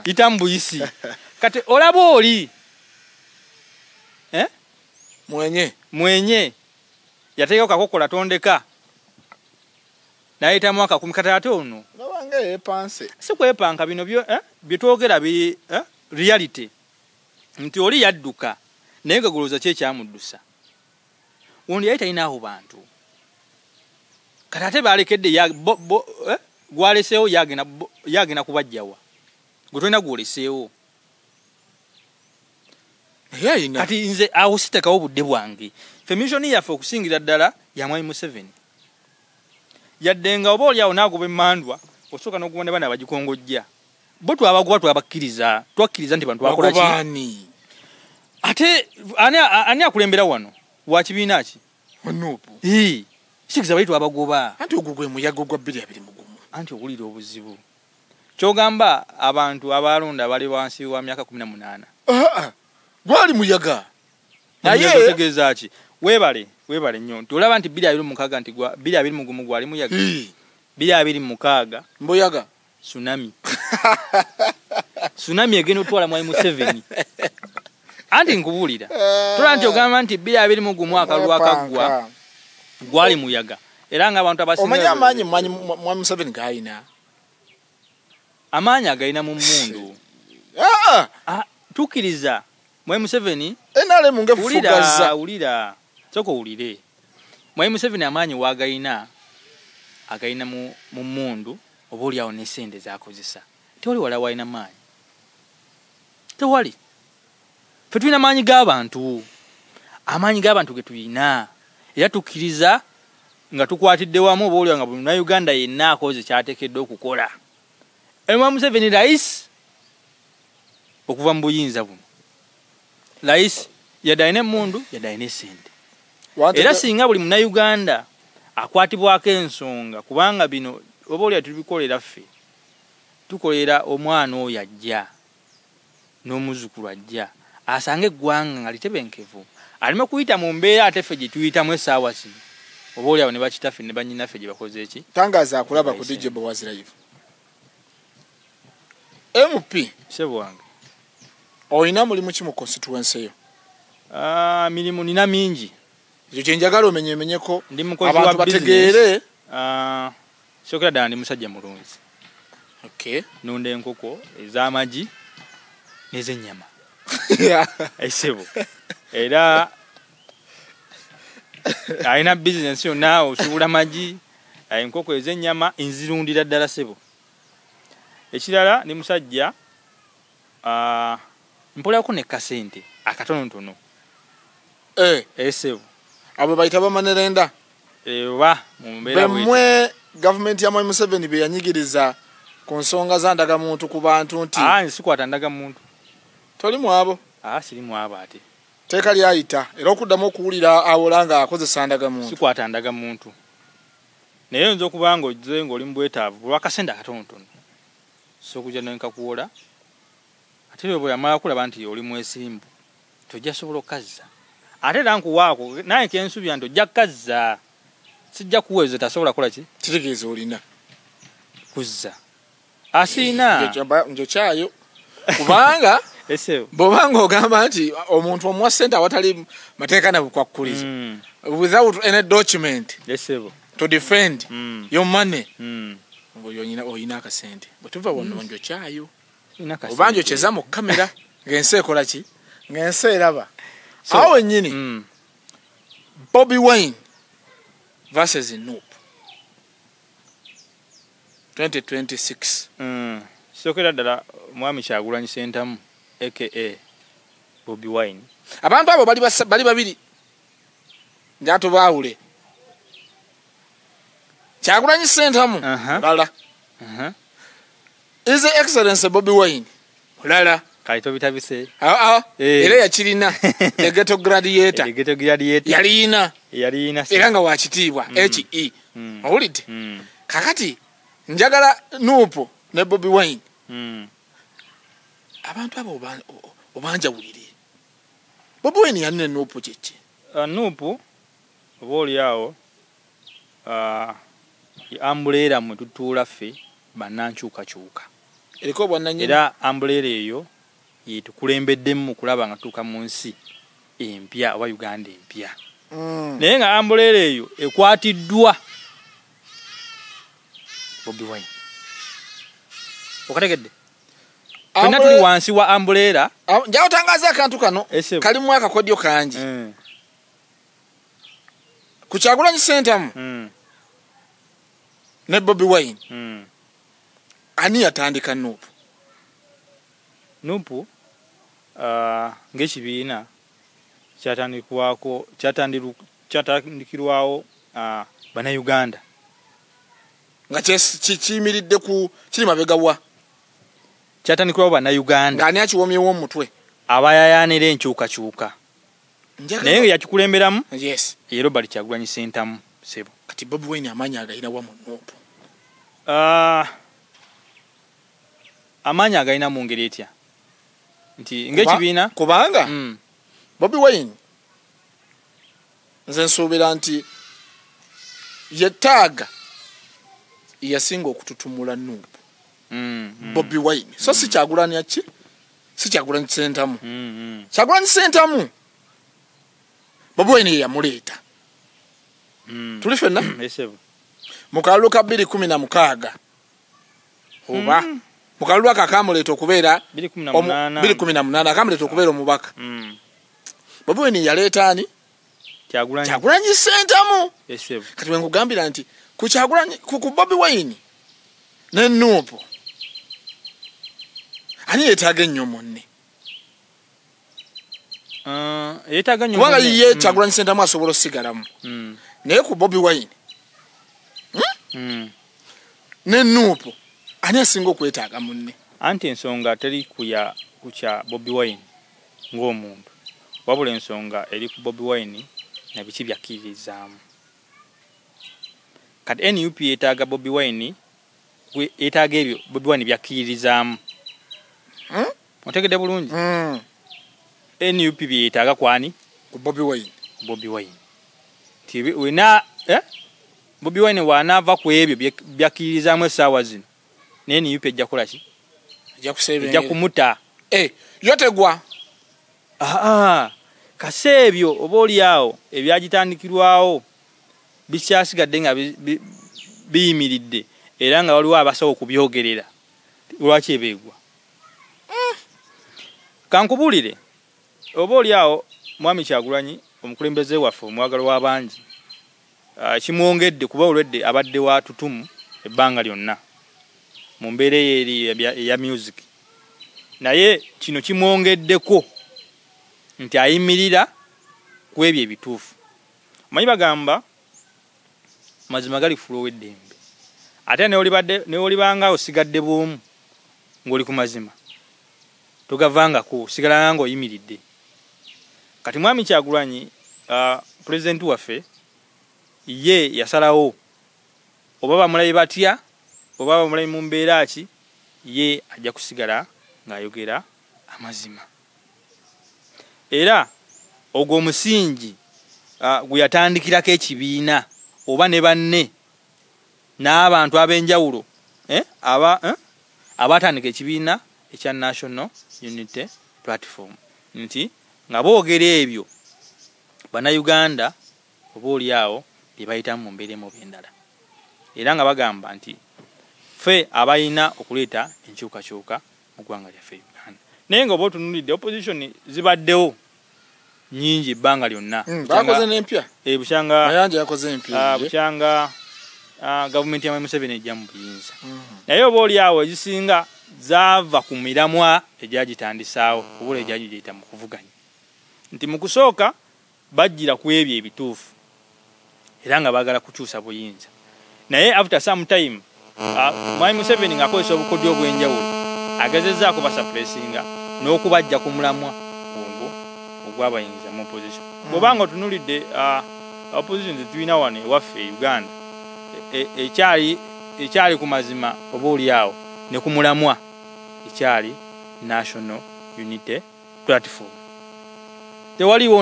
itambuyisi kati olaba oli mwenye yateeka kakokola tondeka nayitamu akakumi kati ate ono nabange yepanse si kwepanka bino byetwogera reality nti oli yadduka naye gagoloza kye kyamuddusa wondi yali talinawo bantu kati ate balekedde gwaleseewo yagenda kubajjawa gwe tolina gwoleseewo kati nze awo sitekawo budde bwange fe missoni yaffe okusingira ddala ya Mwami Museveni yadde nga oba oliawo n'agoba emmandwa osooka n'okuba ne bana abagikongojja bo twabagoba twabakkiriza twakkiriza nti bantu bakola ki ate ani akulembera wano wa kibiina ki Wanupu sikiza bali twabagoba anti ogwo gwe muyago gwa 220 anti okulira obuzibu kyogamba abantu abalonda bali wansi wa myaka 18 gwali muyaga naye otegeeza ki webale nnyo nti olaba nti 226 nti 221 gwali muyaga 226 mboyaga tsunami egenda otwala Mwami Museveni anti nkubuulira tola nti ogamba nti 221 akalulu akaggwa gwali muyaga era ng'abantu abasinga omanya amaanyi Mwami Museveni gayina amaanyi agayina mu mmundu tukkiriza Mwami Museveni enale mungefufugaza ulira soko ulire Mwami Museveni amaanyi wagayina agayina mu mmundu oba oliawo n'essente z'akozesa tewali wala walina maanyi tewali fe tulina amaanyi g'abantu ge tulina era tukkiriza nga tukwatidde wamu oba oliawo nga buli Munnayuganda yenna akoze kyateekeddwa okukola Mwami Museveni rais okuva mu buyinza buno rais yadde alina emmundu yadde alina essente era singa buli Munnayuganda akwatibwako ensonga kubanga bino oba oliawo tubikolera ffe tukolera omwana oyo ajja n'omuzzukulu ajja asanga eggwanga nga litebenkevu alime kuyita mu mbeera ate ffe gye tuyitamu essaawa zino oba oliawo ne bakitaffe ne bannyinaffe gye bakoze eki tangaza akulaba ku DJ Boaz Live MP sebo wange oyina mulimu ki mu constituency eyo mirimu nina mingi ekyo kye njagala omenyemenyeko ndi mukozi wa bategeere sokera ddala ndi musajja mulunzi nunda enkoko ez'amagi n'ez'ennyama esebo era alina bizinesi yonna osubula magi enkoko ez'ennyama nzirundira ddala sebo ekirala ndi musajja mpolako ne kasente akatonotono esebo abo bayita bamanerenda oba mumbeera bemwe gavumenti ya Mwami Museveni be yanyigiriza ku nsonga za ndagamuntu ku bantu nti sikwata ndagamuntu toli mwabo siri mwabo ate teeka lyayita era okuddamu okuwulira awola nga akozesa ndagamuntu sikwata ndagamuntu naye nza okuba nga ojje ng'oli mu bwetaavu olwakasente akatonotono so okujja nenkakuwola ate bwe yamala kulaba nti oli mwesimbu tojja sobola okazza ate era nkuwaako naye kensubira nti ojja kukazza sijja kuweza tasobola kola ki kitegeeza olina kuzza asiina njo kyayo kubanga bw'obanga ogamba nti omuntu omuwa ssente awatali mateeka na bukwakkulizo without any document to defend your money oyina akasente bwe tuva wano njo kyayo oba njokyeza mu kamera ng'ensi ekola ki ng'ensi eraba awo wennyini Bobby Wine versus Nup 2026 sokera ddala Mwami Kyagulanyi Ssentamu aka Bobi Wine. Abantu abo bali babiri. Njato baawule. Kyagulanyi Ssentamu. Lala. His Excellency Bobi Wine. Lala. Kaito bitabise. Era yakirina. The ghetto gladiator. The ghetto gladiator. Yalina. Era nga wakitiibwa. HE. Owulidde? Kakati njagala Nuupu ne Bobi Wine. Abantu abo obanjawulire. Bobi Wine yanne Nuupu kyeki. Nuupu oba oliawo ambulera mwe tutuula ffe bannankyukakyuka. Eriko bwannannyini. Era ambulera eyo yetukulembeddemu mu kulaba nga tuuka mu nsi empya oba Uganda empya. Naye nga ambulera eyo ekwatiddwa Bobi Wine. Okategedde? Fenna tuli wansi wa ambulera. Njawo tangaza akantu kano kalimu akakodyo kangi. Ku Kyagulanyi Ssentamu ne Bobi Wine. Ani yatandika Nuupu? Nuupu ng'ekibiina kyatandikirwawo Bannayuganda. Nga kiyimiridde ku kiri mabega wa? Kyatandikirwawo Bannayuganda. Ng'ani akiwomyewo omutwe? Abayayaanira enkyukakyuka. Naye nga yakikulemberamu? Yes. Ye Robert Kyagulanyi Ssentamu Ssebo. Kati Bobi Wine amaanyi agalina wa mu Nuupu? Amaanyi agalina mu ngeri etya? Nti ng'ekibiina kubanga Bobi Wine nze nsuubira nti yetaaga yasinga okututumula Nuupu. Bobi Wine so si Kyagulanyi ki? Si Kyagulanyi Ssentamu. Kyagulanyi Ssentamu Bobi Wine yamuleeta. Tuli ffenna? Mu kalulu ka 2016 oba mu kalulu akamuleeta okubeera 2018 akamuleeta okubeera omubaka. Bobi Wine yaleeta ani? Kyagulanyi Ssentamu. Kati bwe nkugambira nti ku Kyagulanyi ku Bobi Wine ne Nuupu ani yeetaaga ennyo munne? Yeetaaga nnyo kubanga ye Kyagulanyi Ssentamu asobola osigalamu. Naye ku Bobi Wine ne Nuupu ani asinga okwetaaga munne? Anti ensonga teri kya Bobi Wine ng'omuntu, wabula ensonga eri ku Bobi Wine na biki byakkiririzaamu. Kati NUP yeetaaga Bobi Wine, yeetaaga ebyo Bobi Wine byakkiririzaamu. Otegedde bulungi? NUP byetaaga kwani? Ku Bobi Wine. Bobi Wine. Bobi Wine wanaava ku ebyo byakkiririzaamu essaawa zino. Naye NUP ejja kukola ki? Ejja kumuta. Yotegwa. Kase ebyo oba oliawo ebyagitandikirwawo bikyasigadde nga biyimiridde era nga waliwo abasawo okubyogerera. Lwaki ebeegwa? Kankubulire oba oliawo Mwami Kyagulanyi omukulembeze waffe omwagalwa w'abangi kimwongedde kuba olwedde abadde wa tutumu ebbanga lyonna mu mbeera eri ya music. Naye kino kimwongeddeko nti ayimirira ku ebyo ebituufu. Omanyi bagamba mazima gali fulo w'eddembe. Ate ne olibanga osigadde bw'omu ng'oli ku mazima togavangako osigala nga oyimiridde. Kati Mwami Kyagulanyi pulezidenti waffe ye yasalawo oba bamulabe batya oba bamulabe mu mbeera ki ye ajja kusigala ng'ayogera amazima. Era ogwo omusingi gwe yatandikirako ekibiina oba ne banne n'abantu ab'enjawulo abatandika ekibiina ekya National Unity Platform nti nga boogera ebyo Bannayuganda oba oliawo bye bayitamu mu mbeera emu endala. Era nga bagamba nti ffe abalina okuleeta enkyukakyuka mu ggwanga lyaffe Uganda. Naye nga oba otunulidde opposition zibaddewo nyingi ebbanga lyonna. Bakoze n'empya. Bukyanga Mayanja yakoze empya. Bukyanga gavumenti ya Museveni ejja mu buyinza. Naye oba oliawo ezisinga zaava ku miramwa egyagitandisaawo obula egyagiyita mu kuvuganya nti mu kusooka bajjira ku ebyo ebituufu era nga baagala kukyusa buyinza naye after some time Mwami Museveni ng'akozesa obukodyo obw'enjawulo agezezzaako basuppressinga n'okubajja ku mulamwa gwongo ogw'abayinza mu opposition bw'obanga otunulidde opposition zetulina wano ewaffe e Uganda ekyali ku mazima oba oliawo ne ku mulamwa ekyali National Unity Platform tewaliwo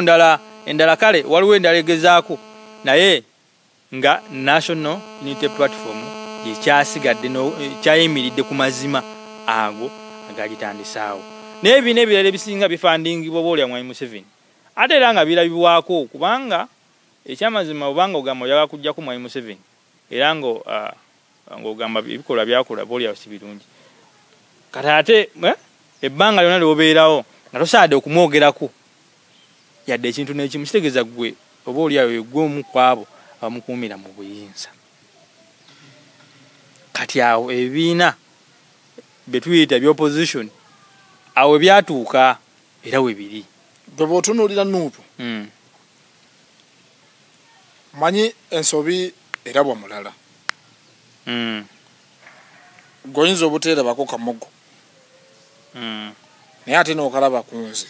endala kale waliwo endala egezaako naye nga National Unity Platform yekyasigadde kyayimiridde ku mazima ago agagitandisaawo naye bino ebirala ebisinga bifandingibwa oba olya Mwami Museveni ate era nga birabibwako kubanga ekyamazima obanga ogamba oyagala kujjako Mwami Museveni era ng'ogamba ebikolwa byakola oba olyawo si birungi kati ate ebbanga lyonna lyobeerawo nga tosaadde okumwogerako yadde ekintu n'ekimu kitegeeza ggwe oba olyawo eggw'omu ku abo abamukuumira mu buyinza kati awo ebibiina betuyita by'opposition awo byatuuka era we biri bwe otunuulira Nuupu manyi ensobi erabwa mulala goyinza obuteerabako kamogo naye ate n'okalaba ku nze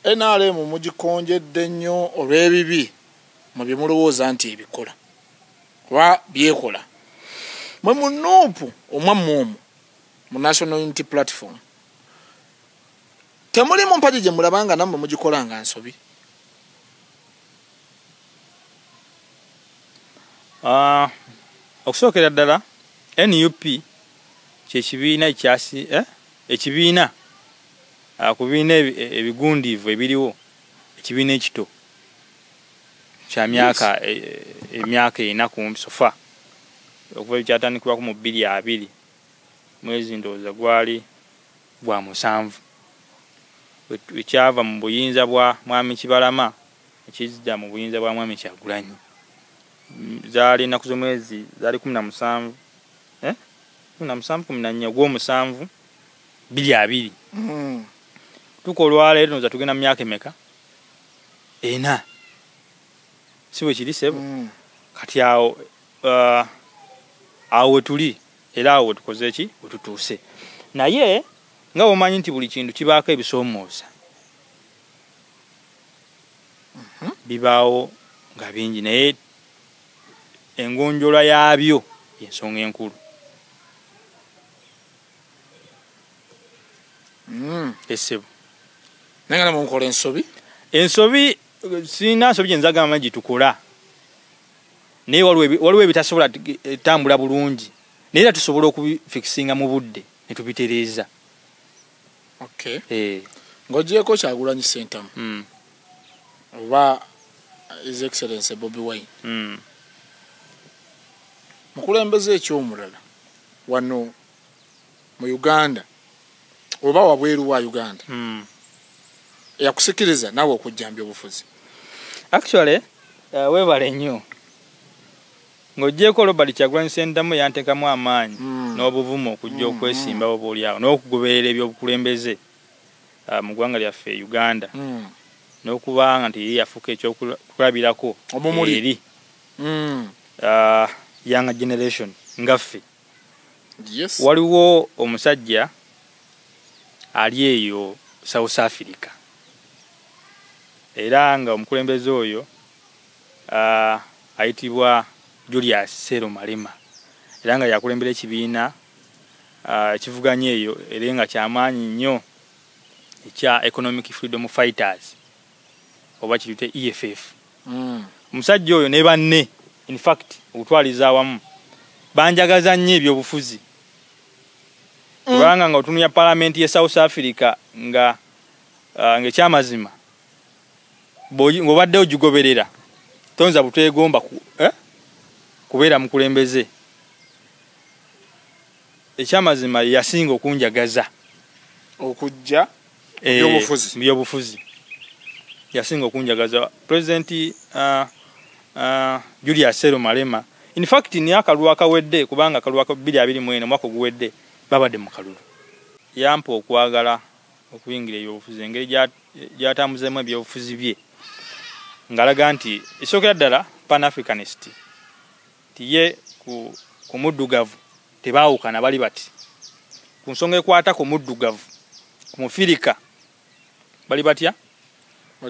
NRM mugikonjedde nnyo olw'ebibi mu bye mulowooza nti ebikola oba byekola mwe mu Nuupu omwammu omwo mu National Unity Platform temuli mu mpagi gye mulabanga nammwe mugikola nga nsobi okusookera ddala NUP kyekibiina ekibiina ku bibiina ebigundiivu ebiriwo ekibiina ekito kya emyaka 4 kumpi sofa okuva ekyatandikibwako mu 2020 mwezi ndowooza gwali gwa 7 ekyava mu buyinza bwa Mwami Kibalama ekizidda mu buyinza bwa Mwami Kyagulanyi zaali ennaku z'omwezi zaali 17 14 gw'omusanvu 2020 tukolwa leero noza tugenda mu myaka emeka 4 si bwe kiri sebo kati awo we tuli era awo tukoze ki wetutuuse naye nga omanyi nti buli kintu kibaako ebisoomooza bibaawo nga bingi naye engonjola yaabyo y'ensonga enkulu esebo naye nga mukola ensobi sina nsobi gyenzagamba gitukola naye waliwo ebitasobola tambula bulungi naye era tusobola okubifikisinga mu budde ne tubitereeza ng'ogyeko Kyagulanyi Ssentamu oba His Excellency Bobi Wine mukulembeze ekyomulala wano mu Uganda oba wabweru wa Uganda yakusikiriza nawe okujjambya obufuzi actually webale nnyo ng'ogyeko Robert Kyagulanyi Ssentamu yanteekamu amaanyi n'obuvumu okujja okwesimba oba oliawo n'okugoberera ebyobukulembeze mu ggwanga lyaffe Uganda n'okubanga nti yafuuka ekyokulabirako eri young generation ngaffe waliwo omusajja ali eyo South Africa era nga omukulembeze oyo ayitibwa Julius Sero Malema era nga yakulembera ekibiina ekivuganya eyo era nga kyamaanyi nnyo ekya Economic Freedom Fighters oba kirute EFF omusajja oyo ne banne in fact okutwaliza awamu banjagaza nnyo ebyobufuzi kubanga nga otunuya parliament ye South Africa nga ekyamazima ng'obadde ogigoberera tonza butwegomba kubeera mukulembeze ekyamazima yasinga okunjagaza okujja byobufuzi yasinga okunjagaza President Julius Sero Malema In fact ni akalulu akawedde kubanga akalulu aka 2024 mwaka guwedde babadde mu kalulu. Yampa okwagala okuyingira ebyobufuzi engeri gyatambuzemu ebyobufuzi bye ngalaga nti esookera ddala pan-africanist tiye ku muddugavu tebaawukana bali bati ku nsonga ekwata ku muddugavu ku mufirika bali batya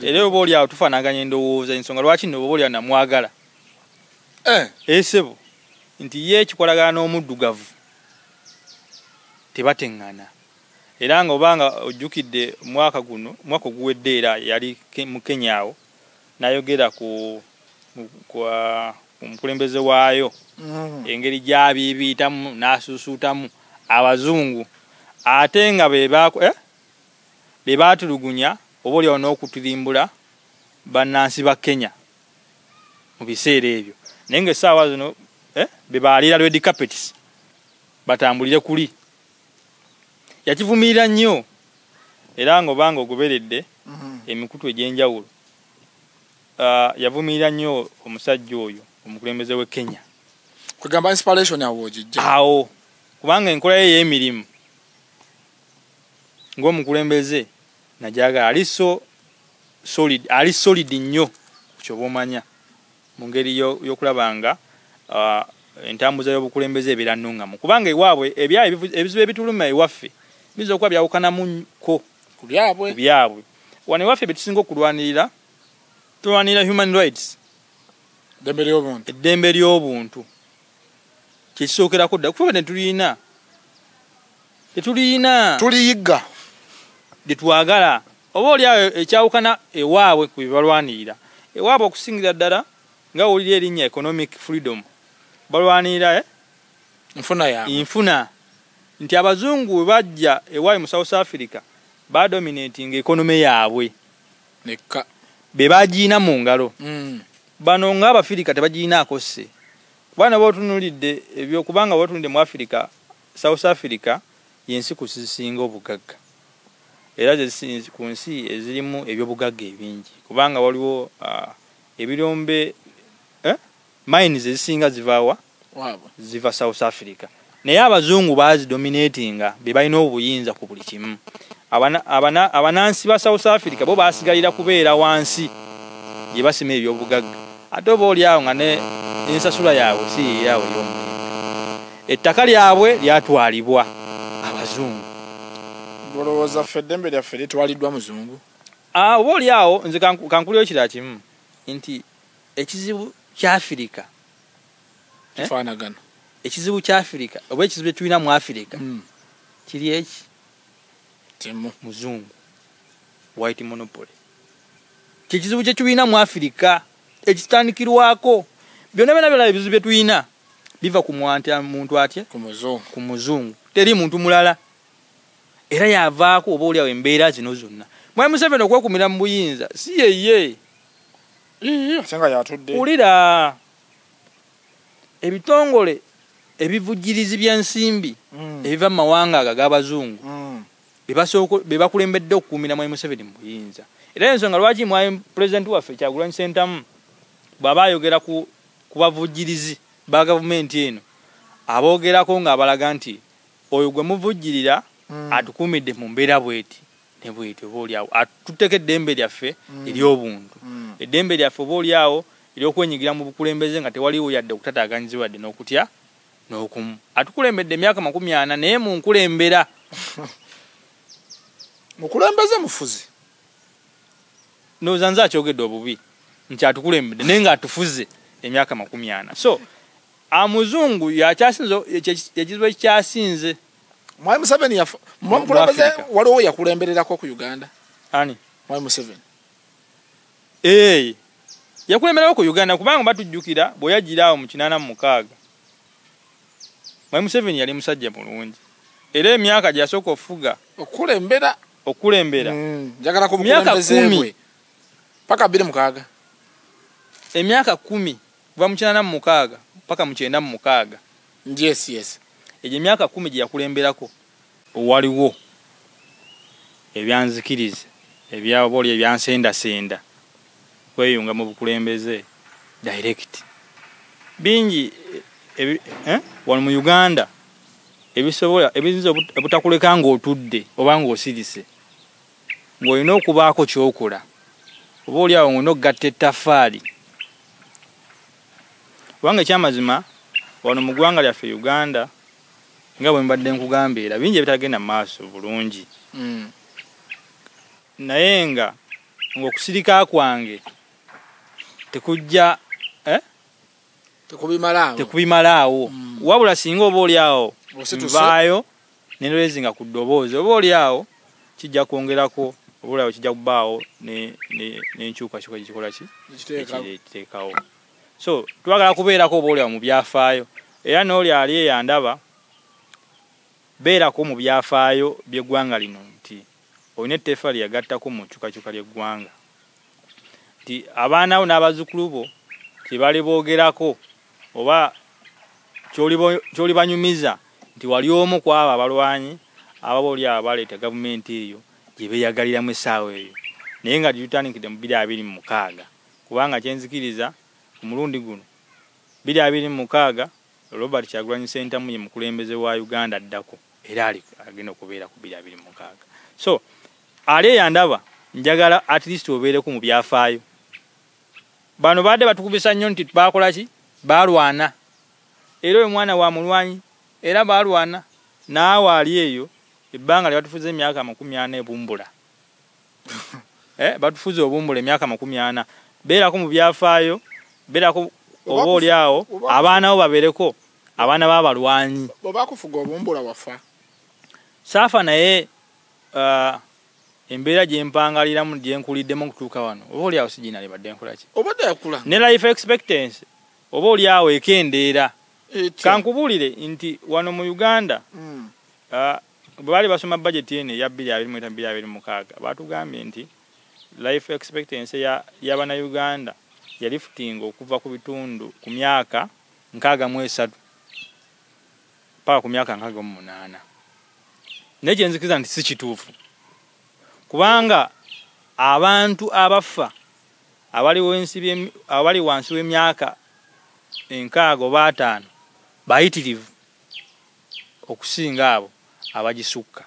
era oba oli awo tufaanaganya endowooza ensonga lwaki nno oba oli awo namwagala esebo nti ye ekikolagana n'omuddugavu tebateŋŋana era nga obanga ojjukidde mwaka guwedde era yali mu Kenya awo nayogera ku mukulembeze waayo engeri gy'abiibiitamu n'asuusuutamu abazungu ate nga be baatulugunya oba oli awo n'okutirimbula bannansi ba Kenya mu biseera ebyo naye ng'essaawa zino be baalira red carpets batambulire kuli yakivumirira nnyo era ng'obanga ogoberedde emikutu egy'enjawulo yavumirira nnyo omusajja oyo omukulembeze w'e Kenya kugamba inspiration yawo ogijja awo kubanga enkola ye y'emirimu ng'omukulembeze najagala ali solid nnyo kyoba omanya mu ngeri y'okulaba nga entambuza y'obukulembeze ebeera nnungamu kubanga ewaabwe ebizibu ebituluma ewaffe biza okuba byawukanamuko ku byabwe wano ewaffe betusinga okulwanirira tulwanirira human rights eddembe ly'obuntu kyekisookerako dda kuba tetulina tuliyigga gyetwagala oba oli awo ekyawukana ewaabwe ku byebalwanirira ewaabwe okusingira ddala nga wulira erinnya economic freedom balwanirira infuna nti abazungu bwe bajja ewaabwe mu South Africa badominating economy yaabwe nekka be bagiina mu ngalo bano ng'Abafirika tebagiinaako sse kubanga bootunulidde ebyokubanga bootunulidde mu Africa South Africa yensi kusisinga obugagga era ku nsi ezirimu ebyobugagga ebingi kubanga waliwo ebirombe mines ezisinga ziva South Africa naye abazungu bazidominatinga be balina obuyinza ku buli kimu abanansi ba South Africa bo basigalira kubeera wansi gye basima ebyobugagga ate oba oli awo nga n'ensasula yaabwe si yaabwe y'omulembe ettaka lyabwe lyatwalibwa abazungu olowooza ffe eddembe lyaffe litwaliddwa muzungu oba oli awo nze kankuliyo ekirala kimu nti ekizibu kya Afirika kifaanagana ekizibu kya Afirika oba ekizibu kyetulina mu Afirika kiri eki muzungu white monopoly kyekizibu kyetulina mu Afirika ekitandikirwako byonna byonna ebizibu byetulina biva ku muntu atya ku muzungu teri muntu mulala era yavaako oba oli awo embeera zino zonna Mwai Museveni okwekumira mu buyinza si yeye asenga yatudde ulira ebitongole ebivujirizi byensimbi ebiva mu mawanga ag'abazungu be bakulembedde okukuumira Mwai Museveni mu buyinza era ensonga lwaki Mwai President waffe Kyagulanyi Ssentamu bw'aba ayogera ku bavujirizi ba gavumenti eno aboogerako ng'abalaga nti oyo gwe muvujjirira atukuumidde mu mbeera bweti ne bweti oba oli awo atutteko eddembe lyaffe ery'obuntu eddembe lyaffe oba oli awo ery'okwenyigira mu bukulembeze nga tewaliwo yadde okutataganyizibwa wadde n'okutya n'okumu atukulembedde emyaka 40 naye mu nkulembera mukulembeze mufuzi ndowooza nze akyogedde obubi nti atukulembedde naye ng'atufuze emyaka 40 so amuzungu yakyasinze ekizibu ekikyasinze Mwai Museveni mukulembeze waliwo yakulembererako ku Uganda ani Mwai Museveni yakulembererako ku Uganda kubanga batujjukira bwe yagira awo mu 86 Mwai Museveni yali musajja mulungi era emyaka gy'asooka ofuga okulembera njagala ku bukulembeze bwe paka 26 emyaka 10 kuva mu 86 paka mu 96 yes egyo emyaka 10 gye yakulemberako waliwo ebyanzikiriza ebyaboli ebyansendasenda kweyunga mu bukulembeze direct bingi wano mu Uganda ebisobola ebinza obutakuleka ng'otudde oba ng'osirise ng'olina okubaako ky'okola oba oli awo ng'olina okugatta ettaffaali kubanga ekyamazima wano mu ggwanga lyaffe Uganda nga bwe mbadde nkugambira bingi ebitagenda mu maaso bulungi naye nga ng'okusirika kwange tekujja tekubimalaawo wabula singa oba oli awo nvaayo nendolezinga ku ddoboozi oba oli awo kijja kwongerako oba oli awo kijja kubaawo n'enkyukakyuka gikikola ki ekiteekawo so twagala kubeerako oba oli awo mu byafaayo era n'oli ali eyandaba beerako mu byafaayo by'eggwanga lino nti olina etteffaali yagattako mu nkyukakyuka ly'eggwanga nti abaana bo n'abazzukulu bo tebali boogerako oba kyoli banyumiza nti wali omu ku abo abalwanyi ababa oli abo baleeta gavumenti eyo gye beeyagaliramu essaawa eyo naye nga tutandikidde mu 2026 kubanga kyenzikiriza ku mulundi guno 2026 Robert Kyagulanyi Ssentamu ye mukulembeze wa Uganda addako era agenda okubeera ku 2026 so ali eyandaba njagala at least obeereko mu byafaayo bano badde batukubisa nnyo nti bakola ki balwana era oyo mwana wa mulwanyi era balwana naawe ali eyo ebbanga lye batufuza emyaka 40 ebumbula batufuza obumbula emyaka 40 beerako mu byafaayo beerako oba oli awo abaana bo babeereko abaana b'abalwanyi bwebakufuga obumbula wafa saafa naye embeera gyempangaliramu gyenkuliddemu okutuuka wano oba oli awo siginali badde nkola ki obadde yakula ne life expectancy oba oli awo ekendeera kankubuulire nti wano mu Uganda bwe baali basoma bajeti eno eya 2026 batugambye nti life expectancy y'Abannayuganda yalifutinga okuva ku bitundu ku myaka 63 paka ku myaka 58 naye kyenzikiriza nti si kituufu kubanga abantu abafa abali wansi w'emyaka 6 oba 5 bayitirivu okusinga abo abagisukka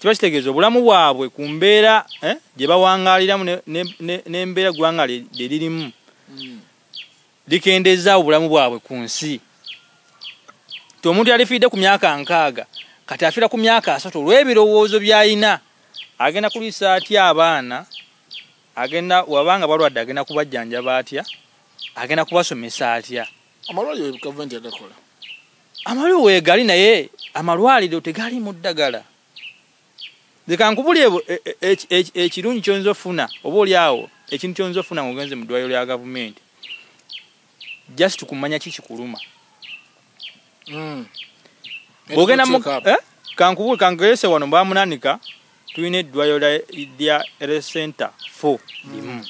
kiba kitegeeza obulamu bwabwe ku mbeera gye bawangaaliramu n'embeera ggwanga lye lirimu likendeeza obulamu bwabwe ku nsi ti omuntu yalifiidde ku myaka 6 kati afiira ku myaka 3 olw'ebirowoozo by'alina agenda kuliisa atya abaana agenda wabanga balwadde agenda kubajjanjaba atya agenda kubasomesa atya amalwaliro gavumenti yagakola amalwaliro weegali naye amalwaliro tegali mu ddagala leka nkubulye ekirungi kyonza ofuna oba oli awo ekintu kyonza ofuna ng'ogenze mu ddwaliro lya gavumenti just kumanya kikikuluma bw'ogenda kankugese wano bamunanika tulina eddwaliro lya Health Center 4 limu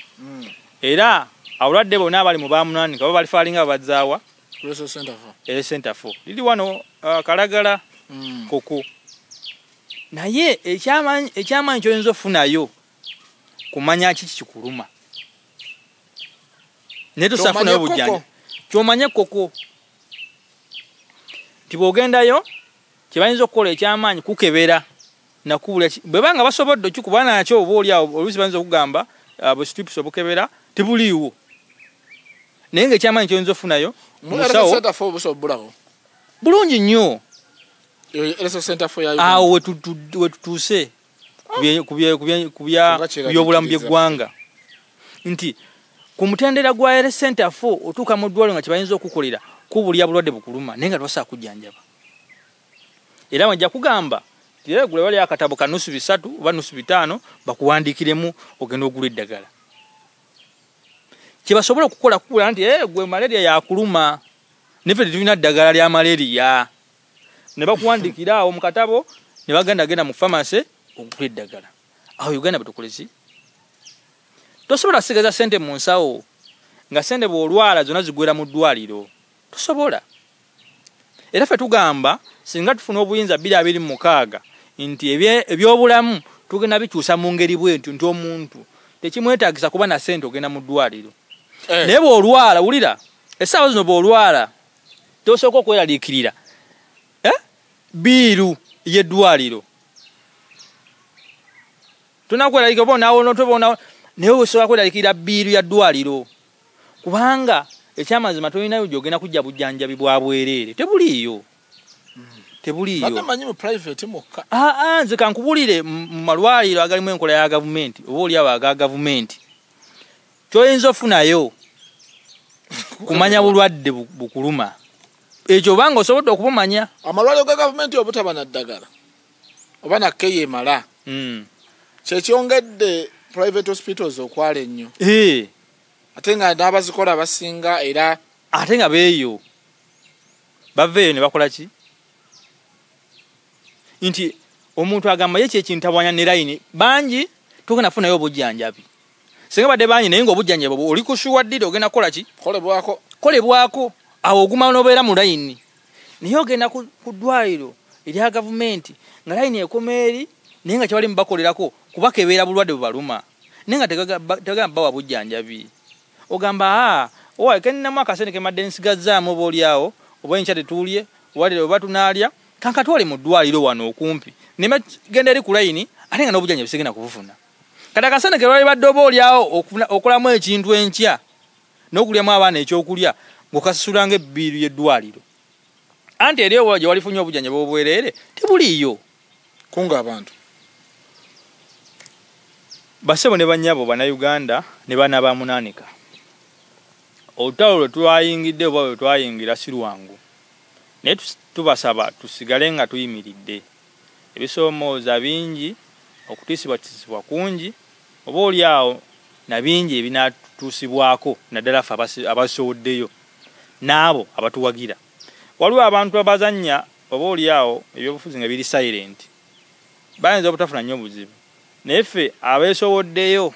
era abulwadde bonna abali mu bamunanika baba balifaalinga babazaawa Health Center 4 liri wano Kalagala koko naye ekyamanyi kyoyinza ofunayo kumanya kiki kikuluma naye tosafunayo bujjanja kyomanye koko nti bw'ogendayo kyebayinza okukola ekyamaanyi kukebera nakubula bwe banga basobodde okikuba nakyo oba oli awo oluusi bayinza okugamba bwestrips obukebera tebuliiwo naye ng'ekyamaanyi kyoyinza ofunayo musawo bulungi nnyo awo wetutuuse ku byobulamu by'eggwanga nti ku mutendera gwa Health Center 4 otuuka mu ddwaliro nga kyebayinza okukolera kubulya bulwadde bukuluma naye nga tobasobola kujjanjaba era wajja kugamba tira gule wali akatabo ka nusu 3 oba nusu 5 bakuwandiikiremu ogenda ogula eddagala kyebasobola okukola kukula nti gwe malaria yakuluma neffe tetulina ddagala lya malaria ne bakuwandiikira awo mu katabo ne bagenda genda mu pharmacy ogula eddagala awo Uganda batukolesi tosobola sigeza sente mu nsawo nga sente bw'olwala zonna zigwera mu ddwaliro tosobola era ffe tugamba singa tufuna obuyinza 2026 nti ebyobulamu tugenda bikyusa mu ngeri bwetyo nti omuntu tekimwetaagisa kuba na sente ogenda mu ddwaliro naye bw'olwala wulira essaawa zino bw'olwala tosooka okweraliikirira biiru y'eddwaliro tonakweraliikira oba onaawo naye osobola kweraliikirira biiru ya ddwaliro kubanga ekyamazima tolinayo gy'ogenda kujja bujjanjabi bwa bwereere tebuliiyo nze kankubulire mu malwaliro agalimu enkola ya gavumenti oba oliawo aga gavumenti kyoyinza ofunayo kumanya bulwadde bukuluma ekyo obanga osobodde okubumanya amalwaliro ga gavumenti obutaba na ddagala oba nakkeyo emala kyekyongedde private hospitals okwala ennyo ate nga n'abazikola basinga era ate nga beeyo baveeyo ne bakola ki nti omuntu agamba ye kyekintu tabwanya ne layini bangi togenda funayo obujjanjabi singa badde bangi naye ng'obujjanjabi oli kusuwaddire ogenda kukola ki kolebwako awo oguma n'obeera mu layini naye ogenda ku ddwaliro erya gavumenti nga layini ekoma eri naye nga kyebali mubakolerako kuba kebeera bulwadde bubaluma naye nga tegagamba bawa bujjanjabi ogamba keninamu akasente kemadde nsigazaamu oba oliawo oba enkya tetuulye oba tunaalya kankatwale mu ddwaliro wano okumpi nemagenda eri ku layini ate nga n'obujjanjabi sigenda kubufuna kati akasente ke lwali badde oba oliawo okolamu ekintu enkya n'okulyamu abaana ekyokulya ng'okasusulanga ebbiiru y'eddwaliro anti eri owa gye walifunye obujjanjabi obwereere tebuliiyo kunga abantu basebo ne bannyabo bannayuganda ne baana ba munaanika olutalo lwe twayingidde oba lwe twayingira si lwangu naye tubasaba tusigale nga tuyimiridde ebisoomooza bingi okutiisibwatisibwa kungi oba oliawo na bingi ebinaatuusibwako naddala ffe abasowoddeyo n'abo abatuwagira waliwo abantu abazannya oba oliawo ebyobufuzi nga biri silent bayinza obutafuna nnyo obuzibu naye ffe abeesowoddeyo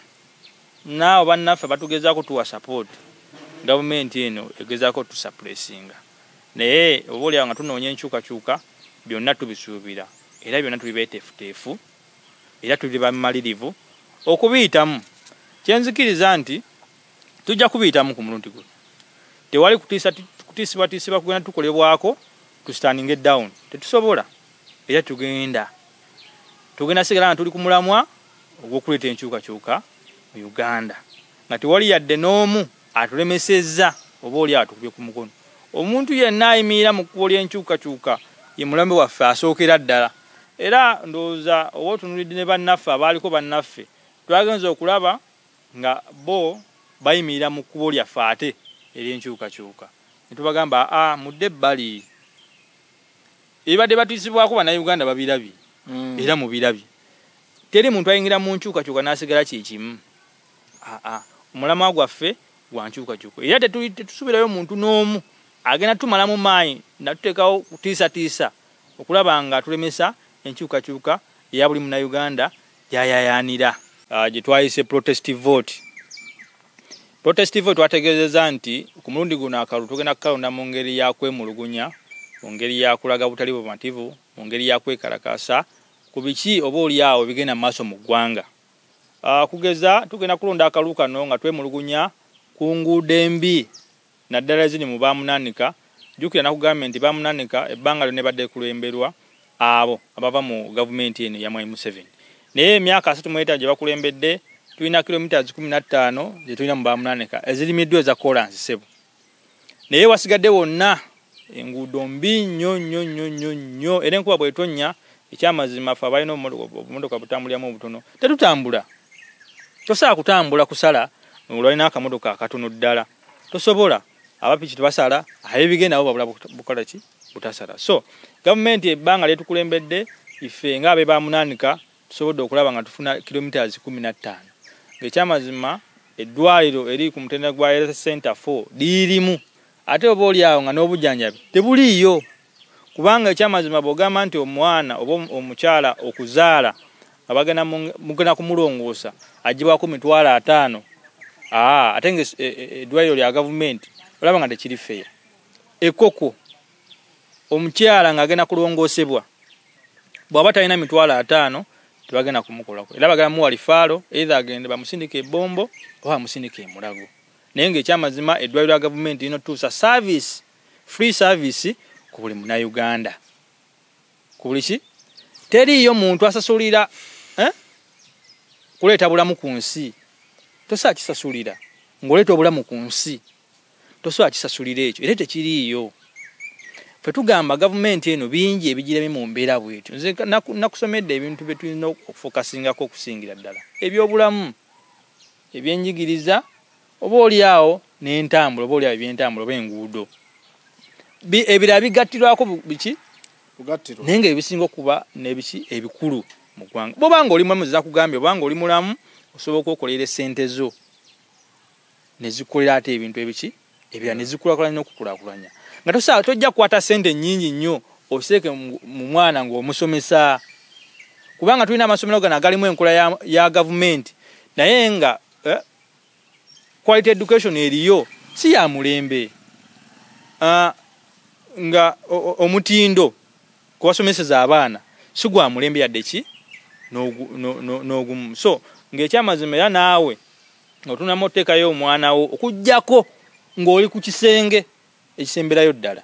naawe bannaffe batugezaako tuwa support gavumenti eno egezaako tusuppressinga naye oba oliawo nga tunoonya enkyukakyuka byonna tubisuubira era byonna tuli beeteefuteefu era tuli bamalirivu okubiyitamu kyenzikiriza nti tujja kubiyitamu ku mulundi guno tewali kutiisibwatiisibwa kugenda tukolebwako tustanninge down tetusobola era tugenda sigala nga tuli ku mulamwa ogw'okuleeta enkyukakyuka mu Uganda nga tewali yadde n'omu atulemesezza oba oli atukubye ku mukono omuntu yenna ayimirira mu kkubo ly'enkyukakyuka ye mulambe waffe asookera ddala era ndowooza oba otunulidde ne bannaffe abaaliko bannaffe twagenza okulaba nga bo bayimirira mu kkubo lyaffe ate ery'enkyukakyuka ne tubagamba mudde ebbali ebibadde batiisibwako bannayuganda babirabye era mubirabye teri muntu ayingira mu nkyukakyuka n'asigala kyekimu omulamwa gwaffe gwa nkyukakyuka era tetusubirayo muntu n'omu agenda tumala mu maanyi natuteekawo kutiisatiisa okulaba nga tulemesa enkyukakyuka eya buli munnayuganda gyayayaanira gye twayise protestive vote twategeezezza nti ku mulundi guno akalulu tugenda kukalonda mu ngeri ya kwemulugunya mu ngeri ya kulaga butali bumativu mu ngeri ya kwekalakaasa ku biki oba oliawo bigenda mu maaso mu ggwanga kugeza tugenda kulonda akalulu kano nga twemulugunya ku nguudo embi naddala ziri mu bamunaanika jjukira nakugambye nti bamunaanika ebbanga lyonna badde kulemberwa abo abava mu gavumenti eno ya Mwai Museveni naye emyaka 3 gye bakulembedde tulina kilometers 15 ze tulina mu bamunaanika ezirimiddwa eza kolansi sebo naye wasigadde wonna enguudo mbi nnyo era enkuba bw'etonnya ekyamazima ffe abalina obumotoka butambuliramu obutono tetutambula tosobola kutambula kusala olwalina akamotoka akatono ddala tosobola abapiki tebasala ab'ebigenda abo babula bukola ki butasala so gavumenti ebbanga lyetukulembedde ife nga abe bamunaanika tusobodde okulaba nga tufuna kilometers 15 ng'ekyamazima eddwaliro eri ku mutendera gwa Health Center 4 lirimu ate oba oliawo nga n'obujjanjabi tebuliiyo kubanga ekyamazima bw'ogamba nti omwana oba omukyala okuzaala nga mugenda kumulongoosa agibwako $50,000 ate nga eddwaliro lya gavumenti olaba nga tekiri feeya ekoko omukyala ng'agenda kulongoosebwa bw'aba talina $50,000 tebagenda kumukolako era bagenda muwa lifaalo either agende bamusindika ebbombo oba bamusindika emulago naye ng'ekyamazima eddwaliro lya gavumenti lino tuusa service free service ku buli Munnayuganda. Ku buli ki? Teriiyo muntu asasulira kuleeta bulamu ku nsi. Tosobola kisasulira. Ng'oleeta obulamu ku nsi. Tosobola kisasulira ekyo. Era tekiriiyo. Ffe tugamba gavumenti eno bingi ebigireme mu mbeera bwetyo. Nze nakusomedde ebintu bye tulina okufokasingako okusingira ddala. Ebyobulamu, ebyenjigiriza, oba oliawo n'entambula, oba oliawo ebyentambula oba enguudo. Ebirala bigattirwako biki? Bugattiro. Naye ng'ebisinga okuba n'ebiki ebikulu mu ggwanga. Bw'obanga oli mulamu zakugambye, obanga oli mulamu osobola okwokolera essente zo ne zikolera ate ebintu ebiki ebirala ne zikulaakulanya n'okukulaakulanya. Nga tosobola tojja kukwata ssente nnyingi nnyo ositeeke mu mwana ng'omusomesa. Kubanga tulina amasomero gano agalimu enkola ya gavumenti naye nga quality education eriyo si ya mulembe. Nga omutindo kubasomeseza abaana si gwa mulembe yadde ki n'ogumu. So ng'ekyamazima era naawe otunamu oteekayo omwana wo okuggyako ng'oli ku kisenge ekisemberayo ddala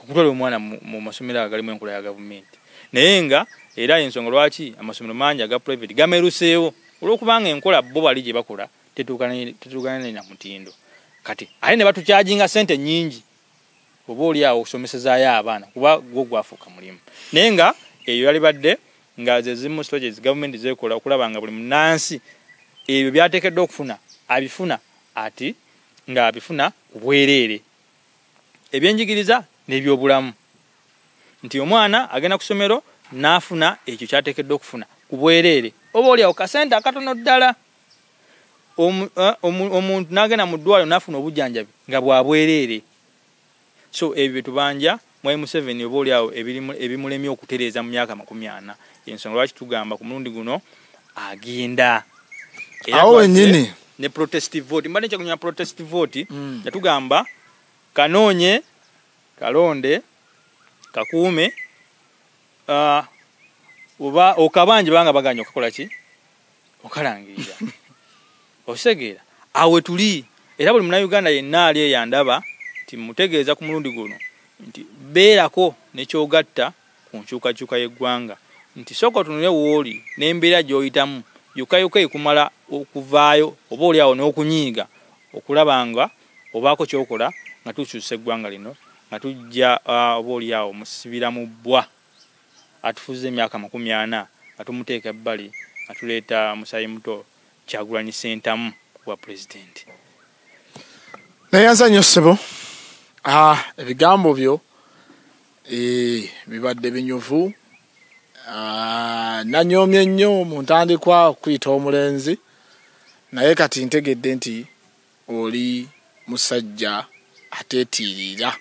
okutwala omwana mu masomero agalimu enkola ya gavumenti. Naye nga era ensonga lwaki amasomero mangi aga private gameruseewo olw'okubanga enkola bo bali gye bakola tetuukana na mutindo. Kati ate ne batukyajinga ssente nnyingi oba oliawo okusomesezaayo abaana kuba gwo gwafuuka mulimu. Naye nga eyo yali badde nga ze zimu strategies gavumenti zekola okulaba nga buli munnansi ebyo byateekeddwa okufuna abifuna ati nga abifuna kubwereere. Ebyenjigiriza n'ebyobulamu nti omwana agenda ku ssomero n'afuna ekyo kyateekeddwa okufuna kubwereere. Oba oliawo kasente akatono ddala omuntu n'agenda mu ddwaliro n'afuna obujjanjabi nga bwa bwereere. So ebyo tubanja Mwai Museveni oba oliawo ebimulemye okutereeza mu myaka 40. Ensonga lwaki tugamba ku mulundi guno agenda. Awo wennyini ne protest vote. Mbadde kyakunya protest vote yatugamba kanoonye, kalonde, kakuume oba okabanje banga baganya okukola ki? Okalangirira. Osegeera. Awe tuli. Era buli Munnayuganda yenna ali eyandaba nti mutegeeza ku mulundi guno nti beerako nekyogatta ku nkyukakyuka y'eggwanga. Nti sooka otunule wooli n'embeera gy'oyitamu yokayuka ekumala okuvaayo oba oliawo n'okunyiiga okulaba nga obaako kyokola nga tukyusa eggwanga lino nga tujja oba oliawo musibira mu bbwa atufuze emyaka 40 nga tumuteeka ebbali nga tuleeta Musayi Muto Kyagulanyi Ssentamu wa pulezidenti. Nayanza nnyo ssebo. Ebigambo byo bibadde binyuvu. Nanyoomye nnyo mu ntandikwa okuyita omulenzi naye kati ntegedde nti oli musajja ateetiirira.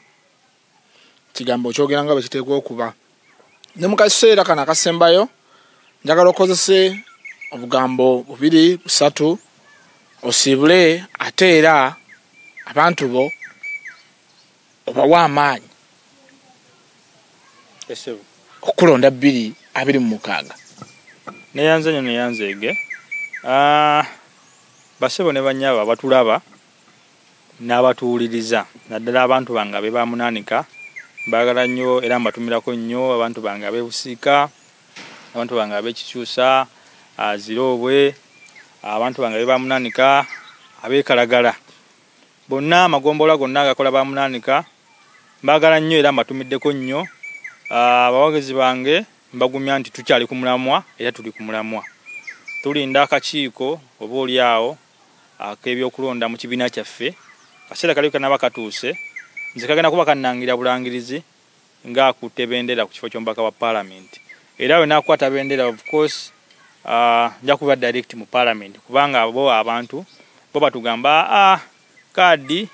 Kigambo kyogera nga bwe kiteekwa okuba. Ne mu kaseera kano akasembayo njagala okozese obugambo 2-3 osibule ate era abantu bo obawa amaanyi okulonda 2026. Neyanze nnyo neyanzeege. Basebo ne bannyabo abatulaba n'abatuwuliriza naddala abantu bange abe bamunaanika baagala nnyo era mbatumirako nnyo abantu bange ab'ebusiika, abantu bange ab'ekikyusa, Ziroobwe, abantu bange abe bamunaanika, ab'ekalagala, bonna amagombola gonna agakola bamunaanika mbaagala nnyo era mbatumiddeko nnyo. Abawagizi bange mbagumya nti tukyali ku mulamwa era tuli ku mulamwa. Tulinda akakiiko oba oliawo ak'ebyokulonda mu kibiina kyaffe. Kaseera kali kanaba katuuse nze kagenda kuba kannangira bulangirizi ng'akutte bendera ku kifo ky'omubaka wa Parliament. Era we nakwata bendera of course nja kuba direct mu Parliament kubanga abo abantu bo batugamba kaadi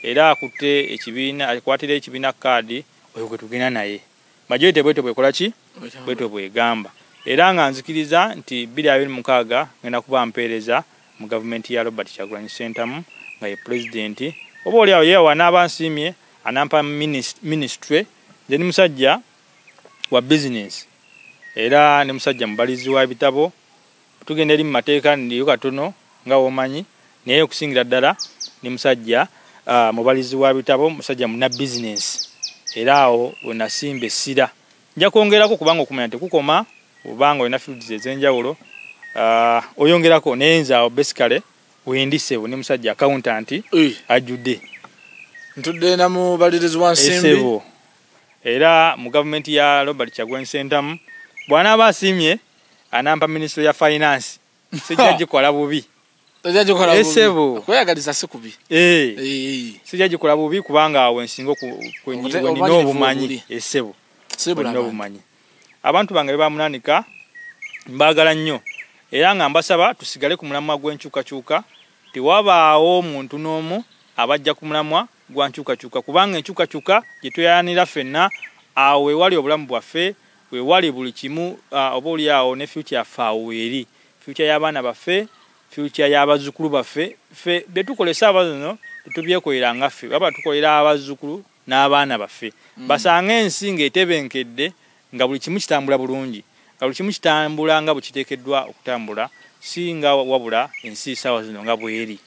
era akutte ekibiina akwatira ekibiina kaadi oyo gwe tugenda naye. Majority bwete bwekola ki? Bwete bwegamba. Era nga nzikiriza nti 2026 ngenda kuba mpeereza mu gavumenti ya Robert Kyagulanyi Ssentamu nga ye president. Oba oliawo yeewa n'abansiimye anampa ministry nze ni musajja wa business era ne musajja mubalizi wa bitabo. Tugenda eri mu mateeka ndiyo katono nga womanyi naye okusingira ddala ni musajja mubalizi wa bitabo, musajja muna business. Era awo wenasimba essira. Nja kwongerako kubanga okumanya tekukoma obanga olina fields ez'enjawulo. Oyongerako nenza awo basically wendise ni musajja accountant ajudde. Ntudde na mubalirizi wa nsimbi. Era mu government ya Robert Kyagulanyi Ssentamu bwana basimye anampa ministry ya finance. Sijja gikola bubi. Sijja gikola bubi. Esebo. Kweyagaliza si kubi. Sijja gikola bubi kubanga wensingo kwenino obumanyi esebo. Kwenino obumanyi. Abantu bange bamunanika mbagala nnyo. Era nga mbasaba tusigale ku mulamwa gw'enkyukakyuka. Tewabaawo muntu n'omu abajja ku mulamwa gwa nkyukakyuka kubanga enkyukakyuka gye tweyanira ffenna awo wewali obulamu bwaffe, wewali buli kimu oba oli awo ne future yaffe awo eri. Future y'abaana baffe, future y'abazzukulu baffe, ffe bye tukolesa abazono tetubyekolera nga ffe, waba tukolera abazzukulu n'abaana baffe. Basanga ensi ng'etebenkedde nga buli kimu kitambula bulungi. Nga buli kimu kitambula nga bwe kiteekeddwa okutambula, si nga wabula ensi sawa zino nga bweri.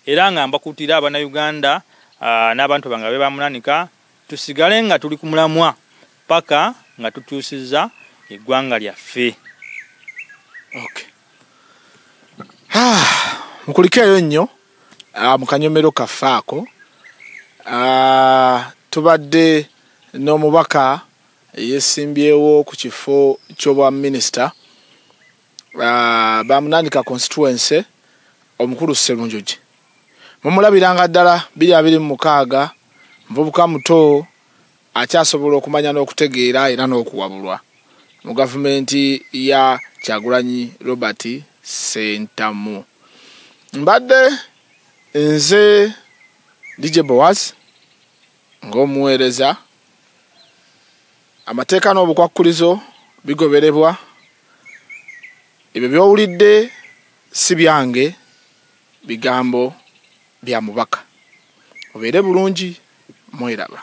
Era nga mbakuutira abana Uganda n'abantu bange be bamunanika tusigale nga tuli ku mulamwa paka nga tukyusizza eggwanga lyaffe. Okay. Mukulikeyo nnyo mu kanyomero kaffaako. Tubadde n'omubaka yesimbyewo ku kifo ky'obwa minisita bamunanika constituency omukulu Sserunjogi. Mumulabiranga ddala 226 mvubuka muto akyasobola okumanya n'okutegeera era n'okuwabulwa mu gavumenti ya Kyagulanyi Robert Ssentamu. Mbadde nze DJ Boaz ng'omuweereza. Amateeka n'obukwakkulizo bigoberebwa. Ebyo by'owulidde si byange, bigambo bya mubaka. Obeere bulungi, mweraba.